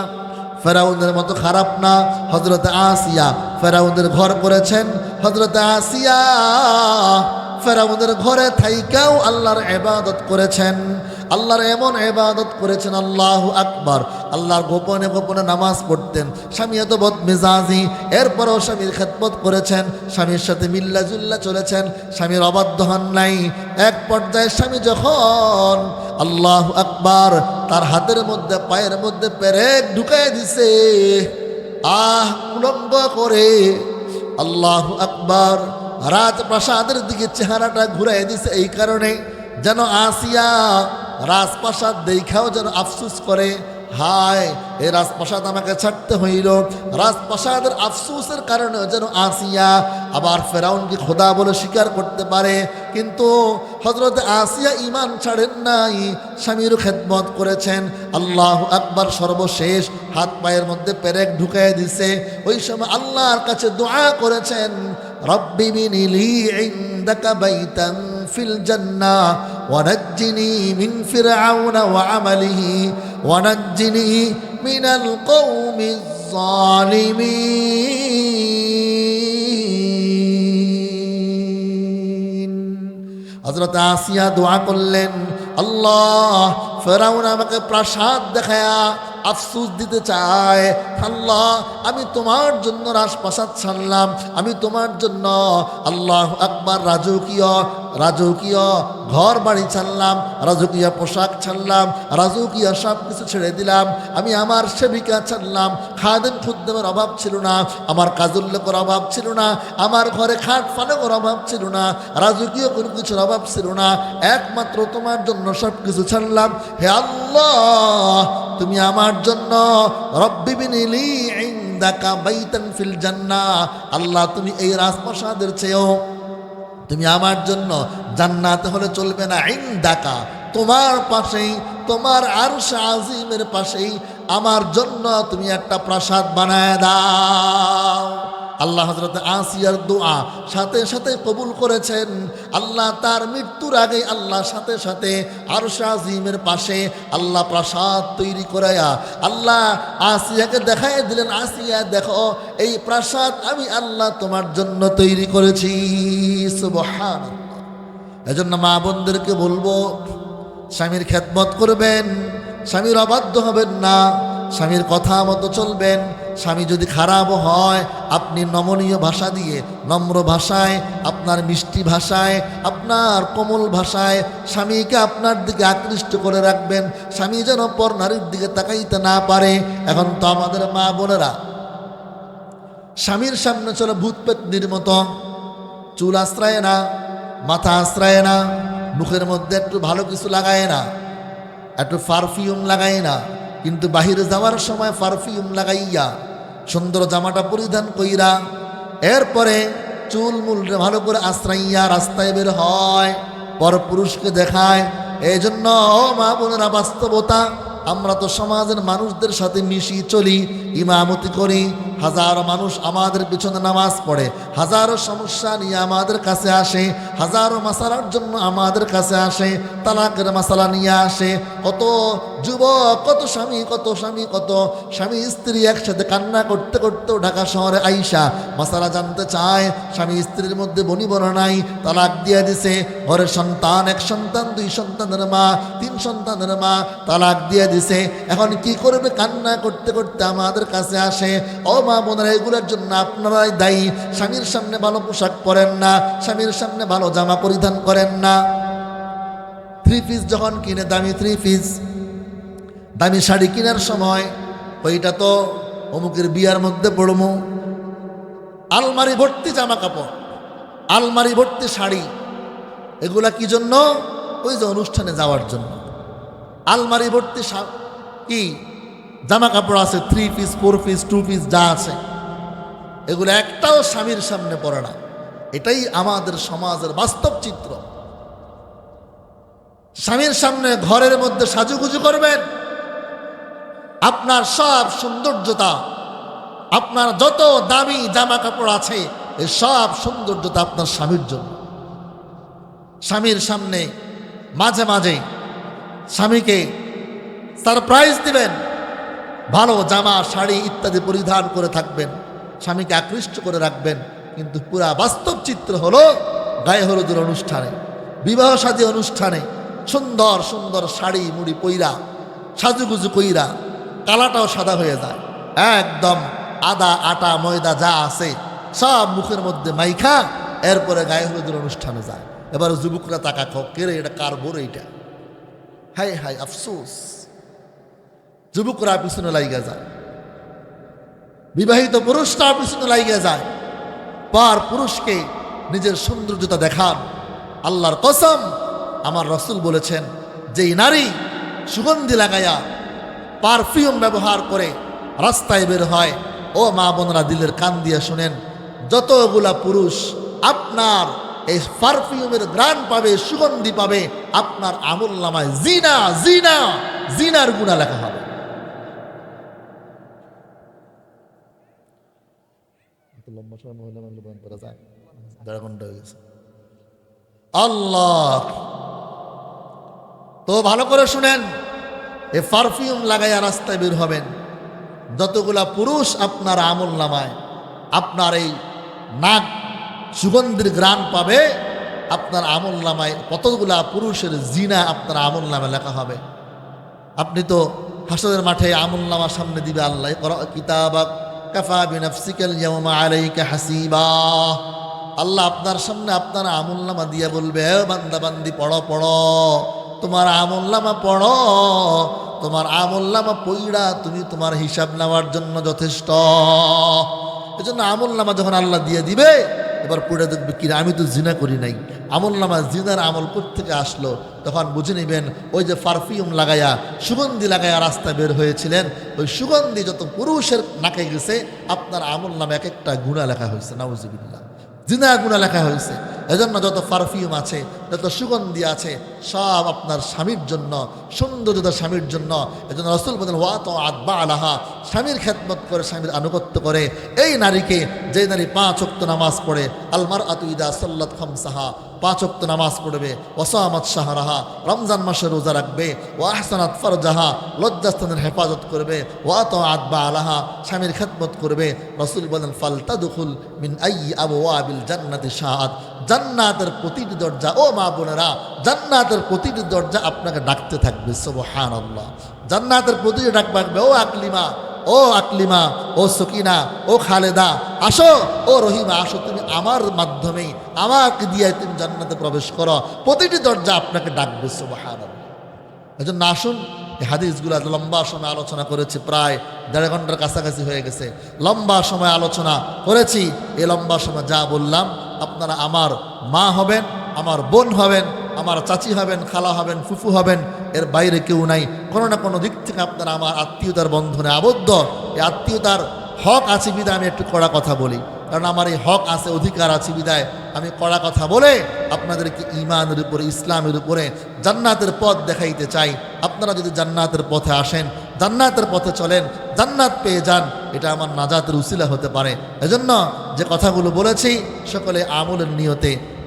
ফেরাউনের মতো খারাপ না? হযরত আসিয়া ফেরাউনের ঘর করেছেন, হযরত আসিয়া ফেরাউনের ঘরে থাইকাও আল্লাহর ইবাদত করেছেন। আল্লাহর এমন ইবাদত করেছেন, আল্লাহু আকবার। আল্লাহর গোপনে গোপনে নামাজ পড়তেন। স্বামী এত বদমেজাজি, এরপরও স্বামীর খেদমত করেছেন, স্বামীর সাথে মিল্লা জুল্লা চলেছেন, স্বামীর অবাধ্য হন নাই। এক পর্যায়ে স্বামী যখন আল্লাহু আকবার তার হাতের মধ্যে পায়ের মধ্যে পেরেক ঢুকাই দিছে, উলঙ্গ করে, আল্লাহু আকবার, রাজপ্রাসাদের দিকে চেহারাটা ঘুরাই দিছে এই কারণে যেন আসিয়া রাজপ্রাসাদ দেখাও যেন আফসুস করে, হায় এই রাজপ্রাসাদ আমাকে ছাড়তে হইল। রাজপ্রাসাদের আফসোসের কারণে যেন আসিয়া আবার ফেরাউনকে খোদা বলে স্বীকার করতে পারে। কিন্তু হযরত আসিয়া ঈমান ছাড়েন নাই, স্বামীর খেদমত করেছেন। আল্লাহু আকবার। সর্বশেষ হাত পায়ের মধ্যে পেরেক ঢুকাই দিছে। ওই সময় আল্লাহর কাছে দোয়া করেছেন, রব্বি বিনিলি ইনদাকা বাইতান ফিল জান্নাহ ওয়ানাজ্জিনি মিন ফিরআউনা ওয়া আমালিহি ওয়ানাজ্জিনি মিনাল কওমিজ জালিমিন। হযরত আসিয়া দোয়া করলেন, আল্লাহ ফেরাউন আমাকে প্রাসাদ দেখায়া আফসোস দিতে চায়, আল্লাহ আমি তোমার জন্য রাজপ্রাসাদ ছাড়লাম, আমি তোমার জন্য আল্লাহু আকবার রাজকীয় ঘর বাড়ি ছাড়লাম, রাজকীয় পোশাক ছাড়লাম, রাজকীয় সব কিছু ছেড়ে দিলাম। আমি আমার সেবিকা ছাড়লাম, খাদেম খুদ্দেমের অভাব ছিল না, আমার কাজুল্লোকের অভাব ছিল না, আমার ঘরে খাট ফালকের অভাব ছিল না, রাজকীয় কোনো কিছুর অভাব ছিল না, একমাত্র তোমার জন্য সব কিছু ছাড়লাম। হে আল্লাহ, তুমি আমার জন্য রব্বি বিনিলি ইনদাকা বাইতান ফিল জান্নাহ, আল্লাহ তুমি এই রাজপ্রাসাদের চেয়েও তুমি আমার জন্য জান্নাতে হলে চলবে না, ইনদাকা তোমার পাশেই, তোমার আরশ আজিমের পাশেই আমার জন্য তুমি একটা প্রাসাদ বানায় দাও। আল্লাহ হযরত আসিয়ার দোয়া সাথে সাথে কবুল করেছেন। আল্লাহ তার মৃত্যুর আগে আল্লাহ সাথে সাথে আরশ আজিমের পাশে আল্লাহ প্রাসাদ তৈরি করায়া আল্লাহ আসিয়াকে দেখাই দিলেন, আসিয়া দেখো এই প্রাসাদ আমি আল্লাহ তোমার জন্য তৈরি করেছি। সুবহানাল্লাহ। এজন্য মা বোনদেরকে বলবো, স্বামীর খেদমত করবেন, স্বামীর অবাধ্য হবেন না, স্বামীর কথা মতো চলবেন। স্বামী যদি খারাপও হয়, আপনি নমনীয় ভাষা দিয়ে, নম্র ভাষায়, আপনার মিষ্টি ভাষায়, আপনার কোমল ভাষায় স্বামীকে আপনার দিকে আকৃষ্ট করে রাখবেন, স্বামী যেন পর নারীর দিকে তাকাইতে না পারে। এখন তো আমাদের মা বোনেরা স্বামীর সামনে চলে ভূত পেতনির মতো, চুল আশ্রায় না, মাথা আশ্রায় না, মুখের মধ্যে একটু ভালো কিছু লাগায় না, একটু পারফিউম লাগায় না, কিন্তু বাহিরে যাওয়ার সময় পারফিউম লাগাইয়া সুন্দর জামাটা পরিধান কইরা এরপরে চুল মুলরে ভালো করে আশ্রাইয়া রাস্তায় বের হয়, পর পুরুষকে দেখায়। এই জন্য ও মা বোনেরা, বাস্তবতা, আমরা তো সমাজের মানুষদের সাথে মিশি চলি, ইমামতি করি, হাজারো মানুষ আমাদের পিছনে নামাজ পড়ে, হাজারো সমস্যা নিয়ে আমাদের কাছে আসে, হাজারো মাসালার জন্য আমাদের কাছে আসে, তালাকের মাসালা নিয়ে আসে। কত যুবক, কত স্বামী স্ত্রী একসাথে কান্না করতে করতেও ঢাকা শহরে আইসা মাসালা জানতে চায়। স্বামী স্ত্রীর মধ্যে বনিবনা নাই, তালাক দিয়ে দিছে, ঘরের সন্তান, এক সন্তান, দুই সন্তানের মা, তিন সন্তানের মা, তালাক দিয়ে দিছে। এখন কি করবে? কান্না করতে করতে আমাদের কাছে আসে। ও মা বোনেরা, এগুলোর জন্য আপনারাই দায়ী। স্বামীর সামনে ভালো পোশাক পরেন না, স্বামীর সামনে ভালো জামা পরিধান করেন না। 3 পিস যখন কিনে, দামি 3 পিস, দামি শাড়ি কেনার সময় ওইটা তো অমুকের বিয়ার মধ্যে পড়বো, আলমারি ভর্তি জামা কাপড়, আলমারি ভর্তি শাড়ি, এগুলা কি জন্য? ওই যে অনুষ্ঠানে যাওয়ার জন্য। আলমারি ভর্তি কি জামা কাপড় আছে, 3 পিস, 4 পিস, 2 পিস যা আছে, এগুলো একটাও স্বামীর সামনে পড়ে না। এটাই আমাদের সমাজের বাস্তব চিত্র। স্বামীর সামনে ঘরের মধ্যে সাজুগুজু করবেন, আপনার সব সৌন্দর্যতা, আপনার যত দামি জামা কাপড় আছে, এই সব সৌন্দর্যতা আপনার স্বামীর জন্য। স্বামীর সামনে মাঝে মাঝে স্বামীকে সারপ্রাইজ দিবেন, ভালো জামা, শাড়ি ইত্যাদি পরিধান করে থাকবেন, স্বামীকে আকৃষ্ট করে রাখবেন। কিন্তু পুরা বাস্তব চিত্র হলো গায়ে হলুদের অনুষ্ঠানে, বিবাহ শাদী অনুষ্ঠানে সুন্দর সুন্দর শাড়ি মুড়ি পইরা সাজুগুজু কইরা কালাটাও সাদা হয়ে যায়, একদম আদা আটা ময়দা যা আছে সব মুখের মধ্যে মাইখা এরপরে গায়ে হলুদের অনুষ্ঠানে যায়। এবার যুবকরা তাকা খাও, কেরে এটা কার বোর এইটা, হাই হাই আফসোস। যুবকরা পিছনে লাইগা যায়, বিবাহিত পুরুষরা পিছনে লাইগা যায়, পার পুরুষকে নিজের সৌন্দর্যতা দেখান। আল্লাহর কসম, আমার রসুল বলেছেন, যেই নারী সুগন্ধি লাগাইয়া পারফিউম ব্যবহার করে রাস্তায় বের হয়, ও মা বোনরা দিলের কান দিয়ে শুনেন, যতগুলা পুরুষ আপনার এই পারফিউমের ঘ্রাণ পাবে, সুগন্ধি পাবে, আপনার আমুলনামায় জিনা জিনা জিনার গুনাহ লেখা হবে। লম্বা সময় মহিলা মানুষ বয়ান করা যায়, 1.5 ঘন্টা হয়ে গেছে। আল্লাহ, তো ভালো করে শুনেন, এই পারফিউম লাগাইয়া রাস্তায় বের হবেন, যতগুলা পুরুষ আপনার আমলনামায় আপনার এই নাক সুগন্ধির ঘ্রাণ পাবে, আপনার আমলনামায় কতগুলা পুরুষের জিনা আপনার আমলনামায় লেখা হবে। আপনি তো হাসরের মাঠে আমলনামার সামনে দিবে আল্লাহ, কিতাবাক কাফা বিনাফসিকাল ইয়াওমা আলাইকা হাসিবা। আল্লাহ আপনার সামনে আপনার আমলনামা দিয়ে বলবে, বান্দা বান্দি পড়ো পড়ো, তোমার আমলনামা পড়ো, তোমার আমলনামা পড়া তুমি তোমার হিসাব নেওয়ার জন্য যথেষ্ট। এজন্য আমলনামা যখন আল্লাহ দিয়ে দিবে, এবার পড়ে দেখবে কি আমি তো জিনা করি নাই, আমলনামা জিনার আমল কোত্থেকে আসলো, তখন বুঝে নেবেন ওই যে পারফিউম লাগাইয়া সুগন্ধি লাগাইয়া রাস্তায় বের হয়েছিলেন, ওই সুগন্ধি যত পুরুষের নাকে গেছে আপনার আমলনামা এক একটা গুনাহ লেখা হয়েছে, নাউজুবিল্লাহ, জিনা গুনাহ লেখা হয়েছে। এজন্য যত পারফিউম আছে, যত সুগন্ধি আছে, সব আপনার স্বামীর জন্য, সৌন্দর্যত স্বামীর জন্য। এজন্য রাসূল বলেন, ওয়া তাআত বালাহা, স্বামীর খেদমত করে, স্বামীর আনুগত্য করে। এই নারীকে, যে নারী 5 ওয়াক্ত নামাজ পড়ে, আল মারআতু ইযা সাল্লাত খামসাহা, 5 ওয়াক্ত নামাজ পড়বে, ওয়াসামাত শাহরাহা, রমজান মাসে রোজা রাখবে, ওয়া আহসানাত ফারজাহা, লজ্জাস্থানের হেফাজত করবে, ওয়া তাআত বালাহা, স্বামীর খেদমত করবে। রাসূল বলেন, ফালতাদখুল মিন আইয়ি আবওয়াবিল জান্নাতি শাআত, জান্নাতের প্রতিটি দরজা, ও মা বোনেরা, জান্নাতের প্রতিটি দরজা আপনাকে ডাকতে থাকবে। সুবহানাল্লাহ, জান্নাতের প্রতিটি ডাক ডাকবে, ও আকলিমা, ও আকলিমা, ও সকিনা, ও খালেদা, আসো, ও রহিমা, আসো, তুমি আমার মাধ্যমেই, আমাকে দিয়ে তুমি জান্নাতে প্রবেশ করো। প্রতিটি দরজা আপনাকে ডাকবে। সুবহানাল্লাহ। এজন্য আসুন, এই হাদিসগুলো লম্বা সময় আলোচনা করেছি, প্রায় 1.5 ঘন্টার কাছাকাছি হয়ে গেছে। লম্বা সময় আলোচনা করেছি। এই লম্বা সময় যা বললাম, আপনারা আমার মা হবেন, আমার বোন হবেন, আমার চাচি হবেন, খালা হবেন, ফুফু হবেন, এর বাইরে কেউ নাই। কোনো না কোনো দিক থেকে আপনারা আমার আত্মীয়তার বন্ধনে আবদ্ধ। এই আত্মীয়তার হক আছে বিদায় আমি একটু কড়া কথা বলি, কারণ আমার এই হক আছে, অধিকার আছে বিদায় আমি কড়া কথা বলে আপনাদেরকে ঈমানের উপরে, ইসলামের উপরে, জান্নাতের পথ দেখাইতে চাই। আপনারা যদি জান্নাতের পথে আসেন, জান্নাতের পথে চলেন, জান্নাত পেয়ে যান, এটা আমার নাজাতের উসিলা হতে পারে। এজন্য যে কথাগুলো বলেছি সকলে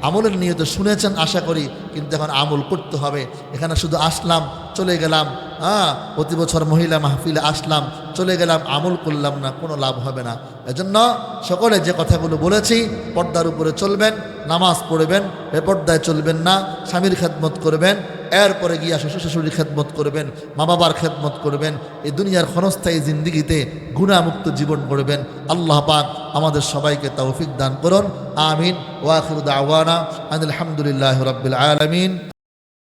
আমলের নিয়তে শুনেছেন আশা করি, কিন্তু এখন আমল করতে হবে। এখানে শুধু আসলাম চলে গেলাম, প্রতি বছর মহিলা মাহফিলে আসলাম চলে গেলাম, আমল করলাম না, কোনো লাভ হবে না। এজন্য সকলে যে কথাগুলো বলেছি, পর্দার উপরে চলবেন, নামাজ পড়বেন, বেপর্দায় চলবেন না, স্বামীর খেদমত করবেন, এরপরে গিয়া শ্বশুর শাশুড়ির খেদমত করবেন, মা বাবার খেদমত করবেন, এই দুনিয়ার ক্ষণস্থায়ী জিন্দিগিতে গুনাহমুক্ত জীবন গড়বেন। আল্লাহ পাক আমাদের সবাইকে তৌফিক দান করুন। আমিন। ওয়া আখিরু দাওয়ানা আনিল হামদুলিল্লাহি রাব্বিল আলামিন।